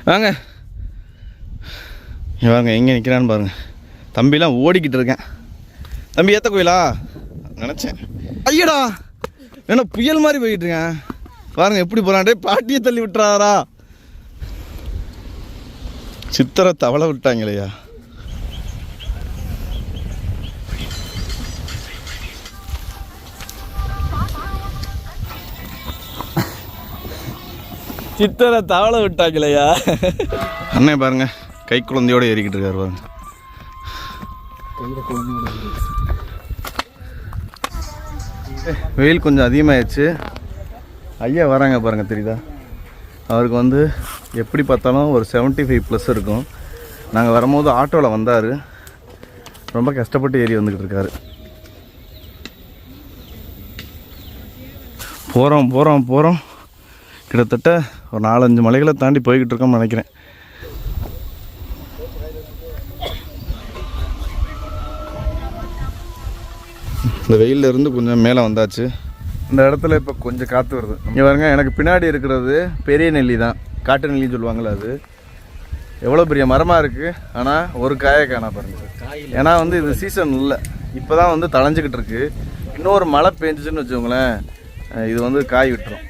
வாங்க வாங்க, எங்கே நிற்கிறான்னு பாருங்கள். தம்பிலாம் ஓடிக்கிட்டு இருக்கேன். தம்பி ஏற்ற கோயிலா நினச்சேன். ஐயடா, ஏன்னா புயல் மாதிரி போய்கிட்டு இருக்கேன் பாருங்கள். எப்படி போகிறான்டே, பாட்டியை தள்ளி விட்டுறாரா? சித்திரை தவளை விட்டாங்களையா? சித்தரை தவளை விட்டாங்களையா? அண்ணே பாருங்க, கை குழந்தையோடு ஏறிக்கிட்டு இருக்காரு பாருங்க. வெயில் கொஞ்சம் அதிகமாகிடுச்சு. ஐயா வராங்க பாருங்க, தெரியுதா? அவருக்கு வந்து எப்படி பார்த்தாலும் ஒரு 75+ இருக்கும். நாங்கள் வரும்போது ஆட்டோவில் வந்தார். ரொம்ப கஷ்டப்பட்டு ஏறி வந்துக்கிட்டு இருக்காரு. போகிறோம் கிட்டத்தட்ட ஒரு 4-5 மலைகளை தாண்டி போய்கிட்டு இருக்கோம்னு நினைக்கிறேன். இந்த வெயிலில் இருந்து கொஞ்சம் மேலே வந்தாச்சு. இந்த இடத்துல இப்போ கொஞ்சம் காற்று வருது. இங்கே பாருங்க, எனக்கு பின்னாடி இருக்கிறது பெரிய நெல்லி தான், காட்டு நெல்லின்னு சொல்லுவாங்கள்ல. அது எவ்வளோ பெரிய மரமாக இருக்குது, ஆனால் ஒரு காயை காணா பாருங்க. ஏன்னா வந்து இது சீசன் இல்லை, இப்போ தான் வந்து தளைஞ்சிக்கிட்டு இருக்கு. இன்னொரு மழை பெஞ்சிச்சுன்னு வச்சுக்கோங்களேன், இது வந்து காய் விட்டுரும்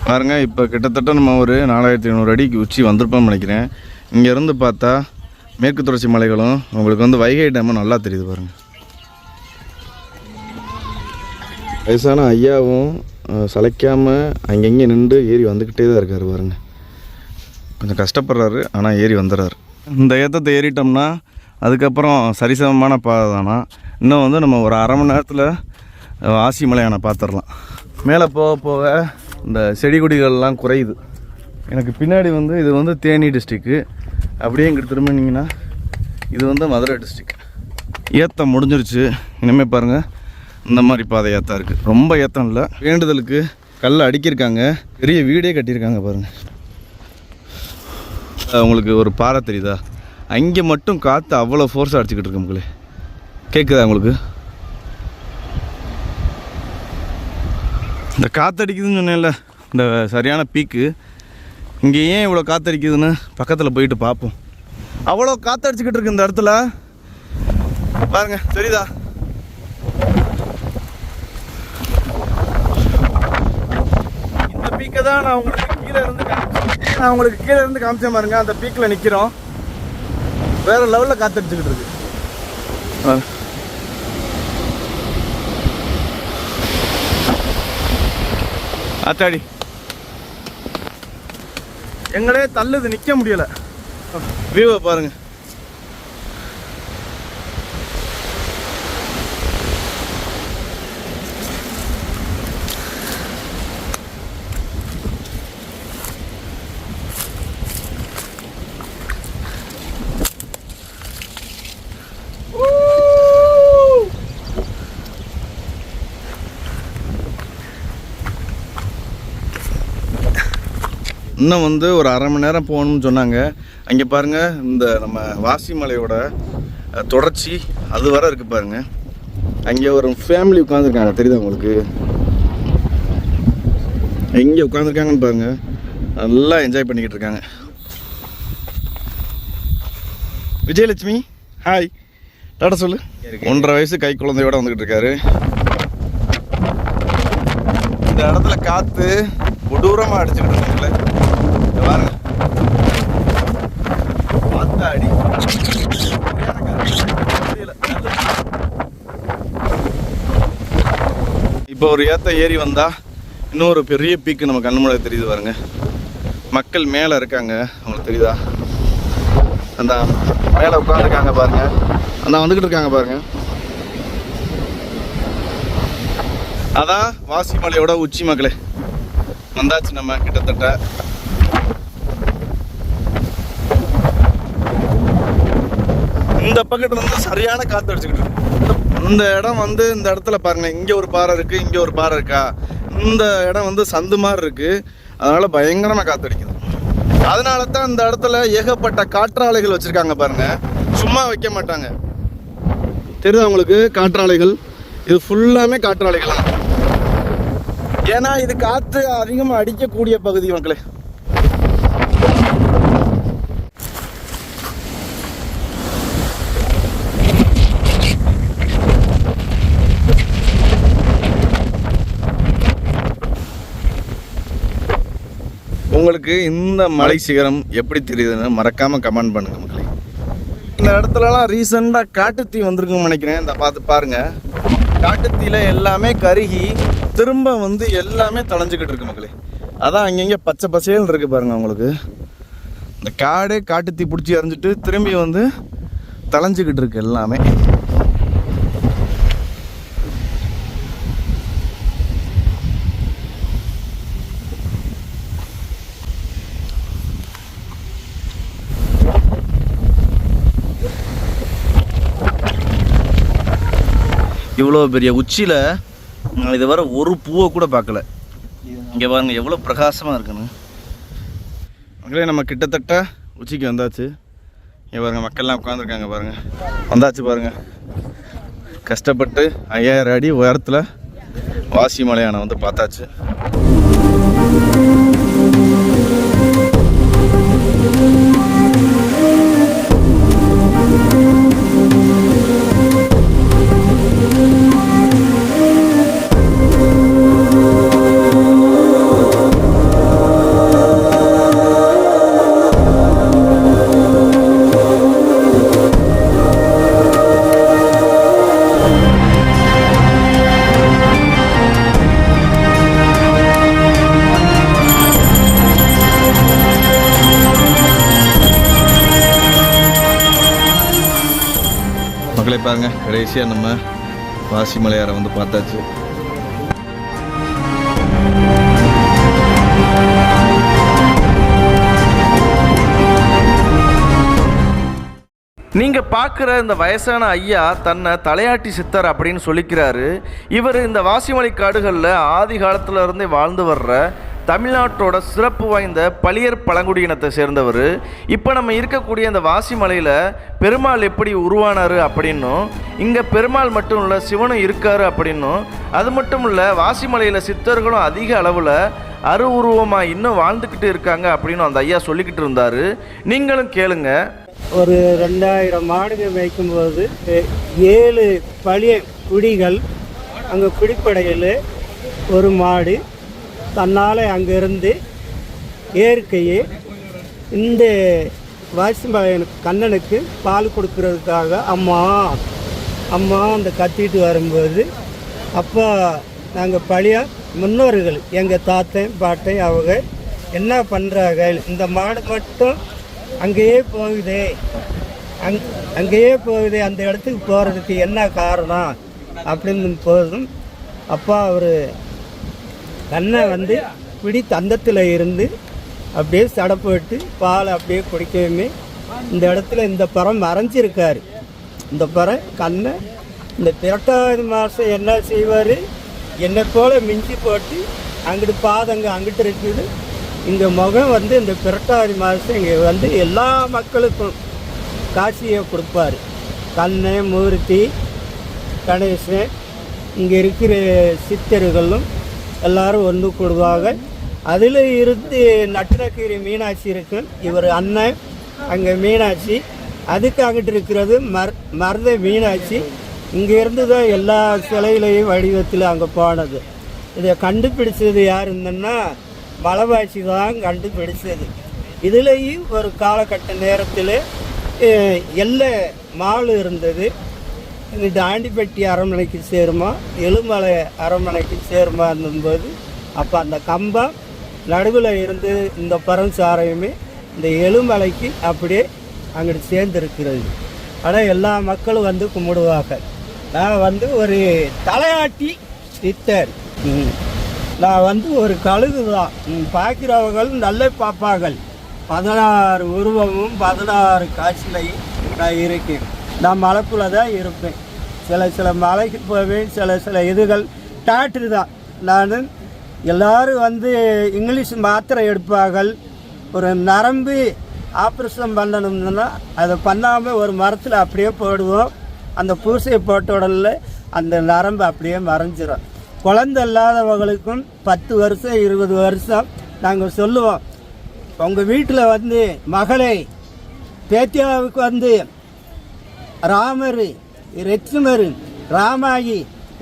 பாருங்க. இப்போ கிட்டத்தட்ட நம்ம ஒரு 4500 அடிக்கு உச்சி வந்திருப்போம்னு நினைக்கிறேன். இங்கேருந்து பார்த்தா மேற்கு தொடர்ச்சி மலைகளும் உங்களுக்கு வந்து வைகை டேமும் நல்லா தெரியுது பாருங்கள். வயசான ஐயாவும் சளைக்காமல் அங்கங்கே நின்று ஏறி வந்துக்கிட்டே தான் இருக்கார் பாருங்க. கொஞ்சம் கஷ்டப்படுறாரு, ஆனால் ஏறி வந்துடுறாரு. இந்த ஏற்றத்தை ஏறிட்டோம்னா அதுக்கப்புறம் சரிசமமான பாதை தானா. இன்னும் வந்து நம்ம ஒரு அரை மணி நேரத்தில் வாசி மலையானை பார்த்துடலாம். மேலே போக போக இந்த செடி கொடிகள்லாம் குறையுது. எனக்கு பின்னாடி வந்து இது வந்து தேனி டிஸ்ட்ரிக்கு, அப்படியே இங்கிட்டு திரும்பினீங்கன்னா இது வந்து மதுரை டிஸ்ட்ரிக். ஏத்தம் முடிஞ்சிருச்சு. இனிமேல் பாருங்கள் இந்த மாதிரி பாதை ஏத்தம் இருக்குது. ரொம்ப ஏத்தம் இல்லை, வேண்டுதலுக்கு கல் அடிக்கிருக்காங்க, பெரிய வீடே கட்டியிருக்காங்க பாருங்கள். உங்களுக்கு ஒரு பாறை தெரியுதா? அங்கே மட்டும் காற்று அவ்வளோ ஃபோர்ஸாக அடிச்சுக்கிட்டு இருக்கு. மக்களே கேட்குதா உங்களுக்கு? இந்த காற்றடிக்குதுன்னு சொன்னேன்ல, இந்த சரியான பீக்கு. இங்கே ஏன் இவ்வளோ காற்றடிக்குதுன்னு பக்கத்தில் போயிட்டு பார்ப்போம். அவ்வளோ காற்றடிச்சிக்கிட்டு இருக்கு இந்த இடத்துல பாருங்க, தெரியுதா? இந்த பீக்கை தான் நான் உங்களுக்கு கீழே இருந்து காமிச்சேன் பாருங்க. அந்த பீக்கில் நிற்கிறோம். வேற லெவலில் காற்றடிச்சுக்கிட்டு இருக்கு. ஆத்தாடி எங்களே தள்ளுது, நிற்க முடியலை. வியூவை பாருங்க. இன்னும் வந்து ஒரு அரை மணி நேரம் போகணும்னு சொன்னாங்க. அங்கே பாருங்கள், இந்த நம்ம வாசி மலையோட தொடர்ச்சி அது வர இருக்குது பாருங்கள். அங்கே ஒரு ஃபேமிலி உட்காந்துருக்காங்க, தெரியுதா உங்களுக்கு? எங்கே உட்காந்துருக்காங்கன்னு பாருங்கள். நல்லா என்ஜாய் பண்ணிக்கிட்டு இருக்காங்க. விஜயலட்சுமி ஹாய், டாடா சொல்லு. 1.5 வயசு கை குழந்தையோட வந்துக்கிட்டு இருக்காரு. இந்த இடத்துல காற்று கொடூரமாக அடிச்சுக்கிட்டு இருக்காங்களே பாருங்க. அடி இப்போ ஒரு ஏத்த ஏறி வந்தா இன்னொரு பெரிய பீக்கு நம்ம கண்ணு முன்னாடி தெரியுது பாருங்க. மக்கள் மேலே இருக்காங்க, அவங்களுக்கு தெரியுதா? அந்த மேலே உட்காந்துருக்காங்க பாருங்க, அந்த வந்துக்கிட்டு இருக்காங்க பாருங்க. அதான் வாசி மலையோட உச்சி மக்களே. வந்தாச்சு நம்ம கிட்டத்தட்ட. இந்த பக்கத்துல இருந்து சரியான காற்று அடிச்சுக்கிட்டு இருக்கு. இந்த இடம் வந்து இந்த இடத்துல பாருங்க, இங்கே ஒரு பாறை இருக்கு, இங்கே ஒரு பாறை இருக்கா. இந்த இடம் வந்து சந்து மாதிரி இருக்கு, அதனால பயங்கரமாக காற்று அடிக்குது. அதனால தான் இந்த இடத்துல ஏகப்பட்ட காற்றாலைகள் வச்சிருக்காங்க பாருங்க. சும்மா வைக்க மாட்டாங்க, தெரியுதா உங்களுக்கு? காற்றாலைகள் இது ஃபுல்லாமே காற்றாலைகள். ஏன்னா இது காற்று அதிகமாக அடிக்கக்கூடிய பகுதி மக்களே. உங்களுக்கு இந்த மலை சிகரம் எப்படி தெரியுதுன்னு மறக்காமல் கமெண்ட் பண்ணுங்க மக்களே. இந்த இடத்துலலாம் ரீசெண்டாக காட்டுத்தீ வந்திருக்குன்னு நினைக்கிறேன். இந்த பார்த்து பாருங்கள், காட்டுத்தீயில் எல்லாமே கருகி திரும்ப வந்து எல்லாமே தளைஞ்சிக்கிட்டு இருக்கு மக்களே. அதான் அங்கங்கே பச்சை பசேல்னு இருக்குது பாருங்கள் உங்களுக்கு. இந்த காடே காட்டுத்தீ பிடிச்சி எறிஞ்சிட்டு திரும்பி வந்து தளைஞ்சிக்கிட்டு இருக்கு எல்லாமே. இவ்வளோ பெரிய உச்சியில் இது வர ஒரு பூவை கூட பார்க்கல. இங்கே பாருங்கள் எவ்வளோ பிரகாசமாக இருக்குன்னு மக்களே. நம்ம கிட்டத்தட்ட உச்சிக்கு வந்தாச்சு. இங்கே பாருங்கள், மக்கள்லாம் உட்காந்துருக்காங்க பாருங்கள். வந்தாச்சு பாருங்கள். கஷ்டப்பட்டு 5000 அடி உயரத்தில் வாசி மலையானை வந்து பார்த்தாச்சு. பாருங்க, கடைசியாக நம்ம வாசி மலையாரை வந்து பார்த்தாச்சு. நீங்கள் பார்க்குற இந்த வயசான ஐயா தன்னை தலையாட்டி சித்தர் அப்படின்னு சொல்லிக்கிறாரு. இவர் இந்த வாசிமலை காடுகளில் ஆதி காலத்தில் இருந்தே வாழ்ந்து வர்ற தமிழ்நாட்டோட சிறப்பு வாய்ந்த பளியர் பழங்குடியினத்தை சேர்ந்தவர். இப்போ நம்ம இருக்கக்கூடிய இந்த வாசிமலையில் பெருமாள் எப்படி உருவானார் அப்படின்னும், இங்கே பெருமாள் மட்டும் இல்லை சிவனும் இருக்கார் அப்படின்னும், அது மட்டும் இல்லை வாசிமலையில் சித்தர்களும் அதிக அளவில் அருவுருவமாக இன்னும் வாழ்ந்துக்கிட்டு இருக்காங்க அப்படின்னு அந்த ஐயா சொல்லிக்கிட்டு இருந்தார். நீங்களும் கேளுங்க. ஒரு 2000 மாடுங்க மேய்க்கும்போது 7 பழைய குடிகள் அங்கே குடிப்படையில் ஒரு மாடு தன்னால் அங்கேருந்து இயற்கையே இந்த வாசிமலையன் கண்ணனுக்கு பால் கொடுக்கறதுக்காக அம்மா அம்மா அந்த கத்திட்டு வரும்போது அப்போ நாங்கள் பழைய முன்னோர்கள் எங்கள் தாத்தன் பாட்டன் அவங்க என்ன பண்ணுறாங்க, இந்த மாடு மட்டும் அங்கேயே போகுதே அங்கேயே போகுது, அந்த இடத்துக்கு போகிறதுக்கு என்ன காரணம் அப்படின்னு போதும். அப்பா அவர் கண்ணை வந்து பிடி தந்தத்தில் இருந்து அப்படியே சடை போட்டு பால் அப்படியே குடிக்கவுமே இந்த இடத்துல இந்த பறம் மறைஞ்சிருக்காரு. இந்த பறம் கண்ணை இந்த 8வது மாதம் என்ன செய்வார், என்னை போல் மிஞ்சி போட்டு அங்கிட்டு பாதங்க அங்கிட்டு இருக்குது. இங்கே முகம் வந்து இந்த 8வது மாதம் இங்கே வந்து எல்லா மக்களுக்கும் காசியை கொடுப்பார். கண்ணை மூர்த்தி கணேசன் இங்கே இருக்கிற சித்தர்களும் எல்லாரும் ஒன்று கூடுவாங்க. அதில் இருந்து நட்டனகிரி மீனாட்சி இருக்கு, இவர் அண்ணன் அங்கே மீனாட்சி, அதுக்கு அங்கிட்டு இருக்கிறது மருத மீனாட்சி. இங்கேருந்து தான் எல்லா சிலையிலையும் வடிவத்தில் அங்கே போனது. இதை கண்டுபிடிச்சது யார் இருந்தன்னா மலைவாசி தான் கண்டுபிடிச்சது. இதுலேயும் ஒரு காலகட்ட நேரத்தில் எல்லை மால் இருந்தது. இது ஆண்டிப்பட்டி அரண்மனைக்கு சேருமா எழுமலை அரண்மனைக்கு சேருமா இருந்தபோது அப்போ அந்த கம்பம் நடுவில் இருந்து இந்த பரஞ்சாரையுமே இந்த எழுமலைக்கு அப்படியே அங்கிட்டு சேர்ந்துருக்கிறது. ஆனால் எல்லா மக்களும் வந்து கும்பிடுவாங்க. நான் வந்து ஒரு தலையாட்டி சித்தர், நான் வந்து ஒரு கழுகு தான். பார்க்கிறவர்கள் நல்ல பார்ப்பார்கள். 16 உருவமும் 16 காட்சியிலையும் நான் இருக்கேன். நான் மலைக்குள்ளே தான் இருப்பேன். சில மலைக்கு போவேன், சில இதுகள் டாக்டர் தான். நான் எல்லோரும் வந்து இங்கிலீஷ் மாத்திரை எடுப்பார்கள். ஒரு நரம்பு ஆப்ரேஷன் பண்ணணும்னா அதை பண்ணாமல் ஒரு மரத்தில் அப்படியே போடுவோம். அந்த பூசையை போட்ட உடனே அந்த நரம்பு அப்படியே மறைஞ்சிடும். குழந்தை இல்லாதவங்களுக்கும் 10 வருஷம் 20 வருஷம் நாங்கள் சொல்லுவோம், உங்கள் வீட்டில் வந்து மகளை பேத்தியாவுக்கு வந்து ராமர் லட்சுமர் ராமாயி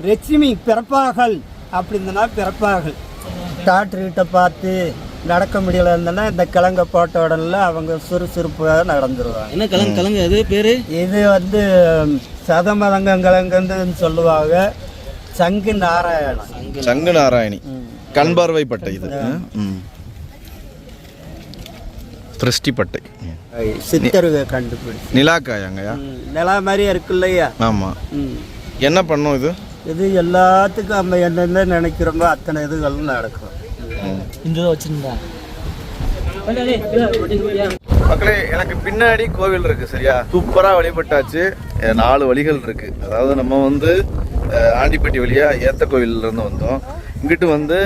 லட்சுமி பிறப்பார்கள் அப்படின்னா பிறப்பார்கள். டாக்டர்கிட்ட பார்த்து நடக்க முடியல இருந்தனா இந்த கிழங்க போட்ட உடனே அவங்க சுறுசுறுப்பாக நடந்துருவாங்க. என்ன கிழங்கு அது பேர்? இது வந்து சதமதங்கிழங்குன்னு சொல்லுவாங்க. சங்கு நாராயணன், சங்கு நாராயணி கண் பார்வை பட்டை. இது திருஷ்டி பட்டை சித்தருக கண்டுபிடிச்சு நிலாக்காயாங்கய்யா, நிலா மாதிரியே இருக்கு இல்லையா? ஆமாம். என்ன பண்ணும் இது? இது எல்லாத்துக்கும் நம்ம என்னென்ன நினைக்கிறோமோ அத்தனை இதுகளும் நடக்கும். இந்த வச்சுருந்தா மக்களே, எனக்கு பின்னாடி கோவில் இருக்குது சரியா, சூப்பராக வழிபட்டாச்சு. 4 வழிகள் இருக்குது. அதாவது நம்ம வந்து ஆண்டிப்பட்டி வழியாக ஏத்த கோவிலிருந்து வந்தோம். இங்கிட்டு வந்து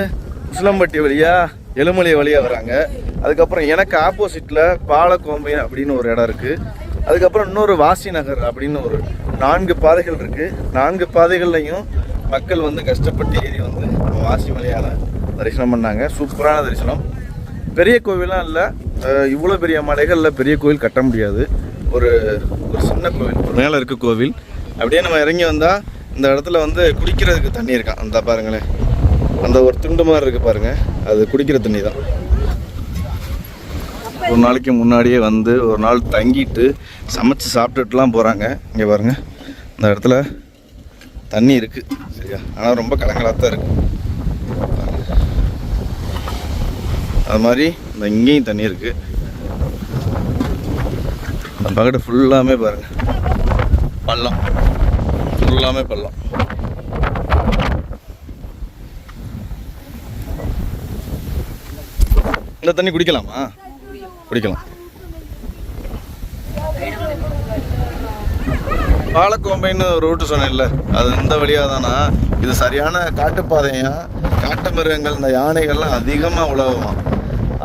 உசிலம்பட்டி வழியாக எழுமலை வழியாக வராங்க. அதுக்கப்புறம் எனக்கு ஆப்போசிட்டில் பாலக்கோம்பை அப்படின்னு ஒரு இடம் இருக்குது. அதுக்கப்புறம் இன்னொரு வாசி நகர் அப்படின்னு ஒரு 4 பாதைகள் இருக்குது. 4 பாதைகள்லையும் மக்கள் வந்து கஷ்டப்பட்டு ஏறி வந்து வாசி மலையால் தரிசனம் பண்ணாங்க. சூப்பரான தரிசனம். பெரிய கோவிலாம் இல்லை, இவ்வளோ பெரிய மலைகளில் பெரிய கோவில் கட்ட முடியாது. ஒரு சின்ன கோவில், மேலே இருக்க கோவில். அப்படியே நம்ம இறங்கி வந்தால் இந்த இடத்துல வந்து குடிக்கிறதுக்கு தண்ணி இருக்கான். அந்த பாருங்களேன், அந்த ஒரு துண்டு மாதிரி இருக்குது பாருங்கள், அது குடிக்கிற தண்ணி தான். ஒரு நாளைக்கு முன்னாடியே வந்து ஒரு நாள் தங்கிட்டு சமைச்சு சாப்பிட்டுட்டுலாம் போகிறாங்க. இங்கே பாருங்கள், இந்த இடத்துல தண்ணி இருக்குது சரியா, ஆனால் ரொம்ப கலங்கலாக தான் இருக்குது. அது மாதிரி இந்த இங்கேயும் தண்ணி இருக்குது. அந்த பக்கெட்டு ஃபுல்லாமே பாருங்கள் பள்ளம். ஃபுல்லாமே பள்ளம். இந்த தண்ணி குடிக்கலாமா? குடிக்கலாம். பாலக்கோம்பைன்னு ஒரு ரூட்டு சொன்னேன்ல, அது இந்த வழியாக தானா? இது சரியான காட்டுப்பாதையா. காட்டு மிருகங்கள் இந்த யானைகள்லாம் அதிகமாக உழவுமா.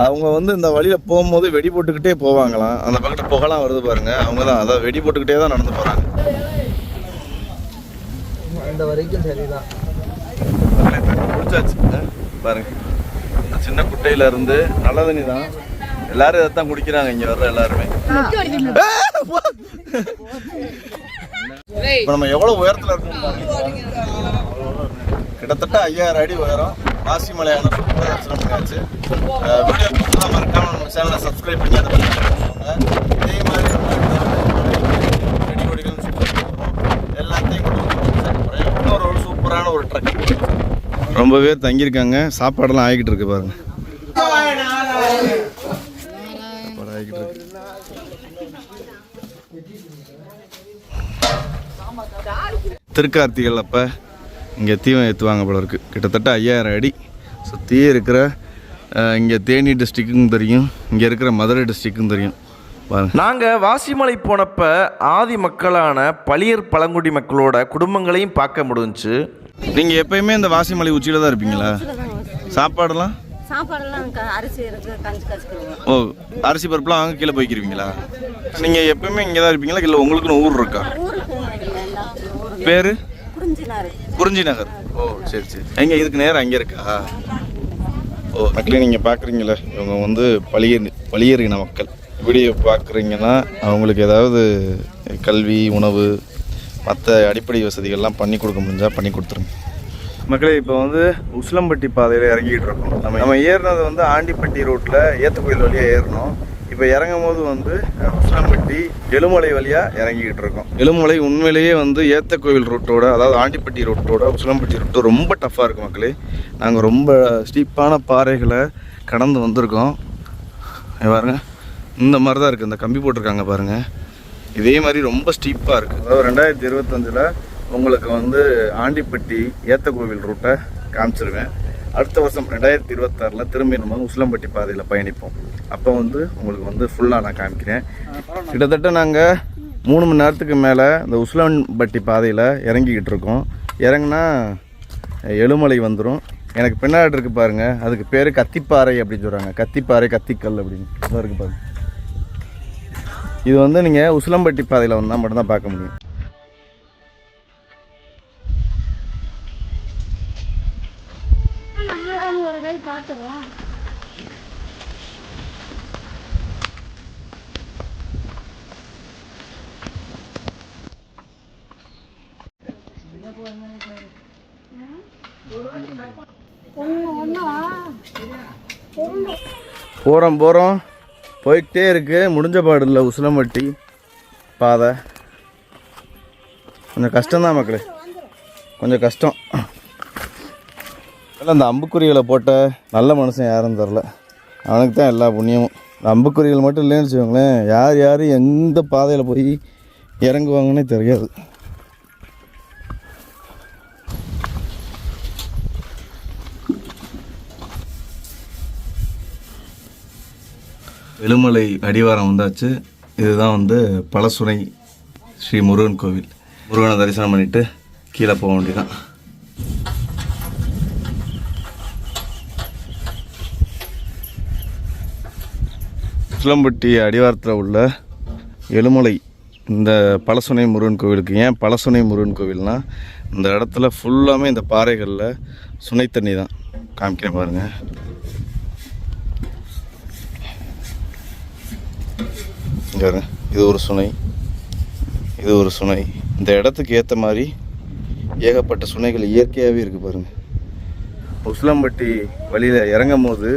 அவங்க வந்து இந்த வழியில் போகும்போது வெடி போட்டுக்கிட்டே போவாங்களாம். அந்த பக்கத்தில் புகலாம் வருது பாருங்க, அவங்க தான் அதை வெடி போட்டுக்கிட்டே தான் நடந்து போகிறாங்க. அந்த வரைக்கும் சரிதான். குடிச்சாச்சு பாருங்க. இந்த சின்ன குட்டையில இருந்து நல்ல தண்ணி தான். எல்லாரும் இதைத்தான் குடிக்கிறாங்க இங்க வர்ற எல்லாருமே. இப்போ நம்ம எவ்வளவு உயரத்துல இருக்கோம் பாருங்க. கிட்டத்தட்ட 5000 அடி உயரம். வாசிமலையான தரிசனம் பண்ணியாச்சு. வீடியோ பிடிச்சா மறக்காம நம்ம சேனலை சப்ஸ்கிரைப் பண்ணி அதை இதே மாதிரி வெடி கொடிகள் எல்லாத்தையும் இன்னொரு ஒரு சூப்பரான ஒரு ட்ரக். ரொம்ப பேர் தங்கியிருக்காங்க. சாப்பாடெல்லாம் ஆகிக்கிட்டு இருக்கு பாருங்க. ஆகிக்கிட்டு இருக்கு. திருக்கார்த்திகள் அப்போ இங்கே தீவம் ஏற்றுவாங்க போல இருக்குது. கிட்டத்தட்ட 5000 அடி சுற்றியே இருக்கிற இங்கே தேனி டிஸ்ட்ரிக்டும் தெரியும், இங்கே இருக்கிற மதுரை டிஸ்ட்ரிக்டும் தெரியும் பாருங்க. நாங்கள் வாசிமலை போனப்ப ஆதி மக்களான பளியர் பழங்குடி மக்களோட குடும்பங்களையும் பார்க்க முடிஞ்சுச்சு. நீங்கள் எப்பயுமே இந்த வாசிமலை உச்சியில் தான் இருப்பீங்களா? சாப்பாடெல்லாம் அரிசி இருக்கு, கஞ்சி காய்ச்சிக்கிறோம். ஓ, அரிசி பருப்புலாம் வாங்க கீழே போய்க்கிருவீங்களா? நீங்கள் எப்பயுமே இங்கே தான் இருப்பீங்களா? இல்லை உங்களுக்குன்னு ஊர் இருக்கா? பேர் குறிஞ்சி நகர். ஓ சரி சரி. எங்கே இதுக்கு நேரம் அங்கே இருக்கா? ஓ மக்களே, நீங்கள் பார்க்குறீங்களே, இவங்க வந்து பளியர் இன மக்கள். வீடியோ பார்க்குறீங்கன்னா அவங்களுக்கு ஏதாவது கல்வி, உணவு, மற்ற அடிப்படை வசதிகள்லாம் பண்ணி கொடுக்க முடிஞ்சால் பண்ணி கொடுத்துருங்க மக்களே. இப்போ வந்து உசிலம்பட்டி பாதையில் இறங்கிட்டு இருக்கோம். நம்ம ஏறினது வந்து ஆண்டிப்பட்டி ரோட்டில் ஏத்தக்கோயில் வழியாக ஏறினோம். இப்போ இறங்கும் போது வந்து உசிலம்பட்டி எழுமலை வழியாக இறங்கிக்கிட்டு இருக்கோம். எழுமலை உண்மையிலேயே வந்து ஏத்தக்கோயில் ரோட்டோட, அதாவது ஆண்டிப்பட்டி ரோட்டோட உசிலம்பட்டி ரோட்டு ரொம்ப டஃப்பாக இருக்குது மக்களே. நாங்கள் ரொம்ப ஸ்டீப்பான பாறைகளை கடந்து வந்திருக்கோம். பாருங்க, இந்த மாதிரி தான் இருக்குது. இந்த கம்பி போட்டிருக்காங்க பாருங்கள், இதே மாதிரி ரொம்ப ஸ்டீப்பாக இருக்குது. அதாவது 2025 உங்களுக்கு வந்து ஆண்டிப்பட்டி ஏத்தக்கோவில் ரூட்டை காமிச்சிருவேன். அடுத்த வருஷம் 2026 திரும்பி நம்ம உசிலம்பட்டி பாதையில் பயணிப்போம். அப்போ வந்து உங்களுக்கு வந்து ஃபுல்லாக நான் காமிக்கிறேன். கிட்டத்தட்ட நாங்கள் 3 மணி நேரத்துக்கு மேலே இந்த உசிலம்பட்டி பாதையில் இறங்கிக்கிட்டு இருக்கோம். இறங்குனா எழுமலை வந்துடும். எனக்கு பின்னாடி இருக்குது பாருங்கள், அதுக்கு பேர் கத்திப்பாறை அப்படின்னு சொல்கிறாங்க. கத்திப்பாறை, கத்திக்கல் அப்படின்னு இருக்குது பாருங்கள். இது வந்து நீங்கள் உசிலம்பட்டி பாதையில் வந்தால் மட்டும்தான் பார்க்க முடியும். போகிறோம் போய்கிட்டே இருக்கு. முடிஞ்ச பாடு இல்லை உசிலம்பட்டி பாதை. கொஞ்சம் கஷ்டம்தான் மக்களே, கொஞ்சம் கஷ்டம். இல்லை, அந்த அம்புக்குறிகளை போட்ட நல்ல மனுஷன் யாரும் தரல, அவனுக்கு தான் எல்லா புண்ணியமும். இந்த அம்புக்குறிகள் மட்டும் இல்லைன்னு வச்சுக்கோங்களேன், யார் எந்த பாதையில் போய் இறங்குவாங்கன்னே தெரியாது. எழுமலை அடிவாரம் வந்தாச்சு. இதுதான் வந்து பழசுனை ஸ்ரீ முருகன் கோவில். முருகனை தரிசனம் பண்ணிவிட்டு கீழே போக வேண்டியதான். உசிலம்பட்டி அடிவாரத்தில் உள்ள எழுமலை இந்த பழசுனை முருகன் கோவிலுக்கு ஏன் பழசுனை முருகன் கோவில்னால், இந்த இடத்துல ஃபுல்லாமே இந்த பாறைகளில் சுனை தண்ணி தான். காமிக்கிறேன் பாருங்கள். இது ஒரு சுனை, இது ஒரு சுனை. இந்த இடத்துக்கு ஏற்ற மாதிரி ஏகப்பட்ட சுனைகள் இயற்கையாகவே இருக்குது பாருங்கள். உசிலம்பட்டி வழியில் இறங்கும் போது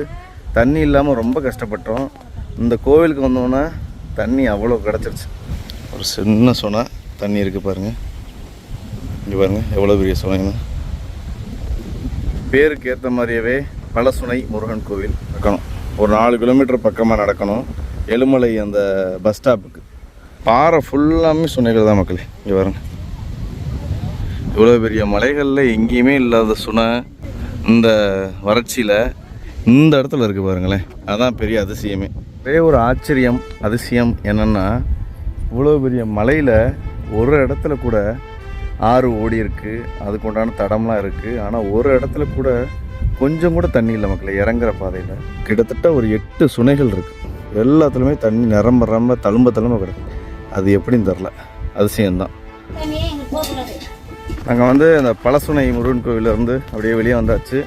தண்ணி இல்லாமல் ரொம்ப கஷ்டப்பட்டோம். இந்த கோவிலுக்கு வந்தோன்னா தண்ணி அவ்வளோ கிடச்சிருச்சு. ஒரு சின்ன சுனை தண்ணி இருக்குது பாருங்கள். இங்கே பாருங்கள் எவ்வளோ பெரிய சுனைன்னு. பேருக்கு ஏற்ற மாதிரியவே பழசுனை முருகன் கோவில் நடக்கணும். ஒரு 4 கிலோமீட்டர் பக்கமாக நடக்கணும். எழுமலை அந்த பஸ் ஸ்டாப்புக்கு. பாறை ஃபுல்லாமே சுனைகள் தான் மக்களே. இங்கே பாருங்க, இவ்வளோ பெரிய மலைகளில் எங்கேயுமே இல்லாத சுனை இந்த வறட்சியில் இந்த இடத்துல இருக்குது பாருங்களேன். அதான் பெரிய அதிசயமே. ஒரே ஒரு ஆச்சரியம் அதிசயம் என்னென்னா, இவ்வளோ பெரிய மலையில் ஒரு இடத்துல கூட ஆறு ஓடி இருக்குது, அதுக்கு உண்டான தடம்லாம் இருக்குது. ஆனால் ஒரு இடத்துல கூட கொஞ்சம் கூட தண்ணி இல்லை மக்களை. இறங்குற பாதையில் கிட்டத்தட்ட ஒரு 8 சுனைகள் இருக்குது. எல்லாத்துலேயுமே தண்ணி நிரம்ப தழும்ப கிடக்கு. அது எப்படின்னு தெரில, அதிசயம்தான். நாங்கள் வந்து அந்த பழசுனை முருகன் கோவிலேருந்து அப்படியே வெளியே வந்தாச்சு.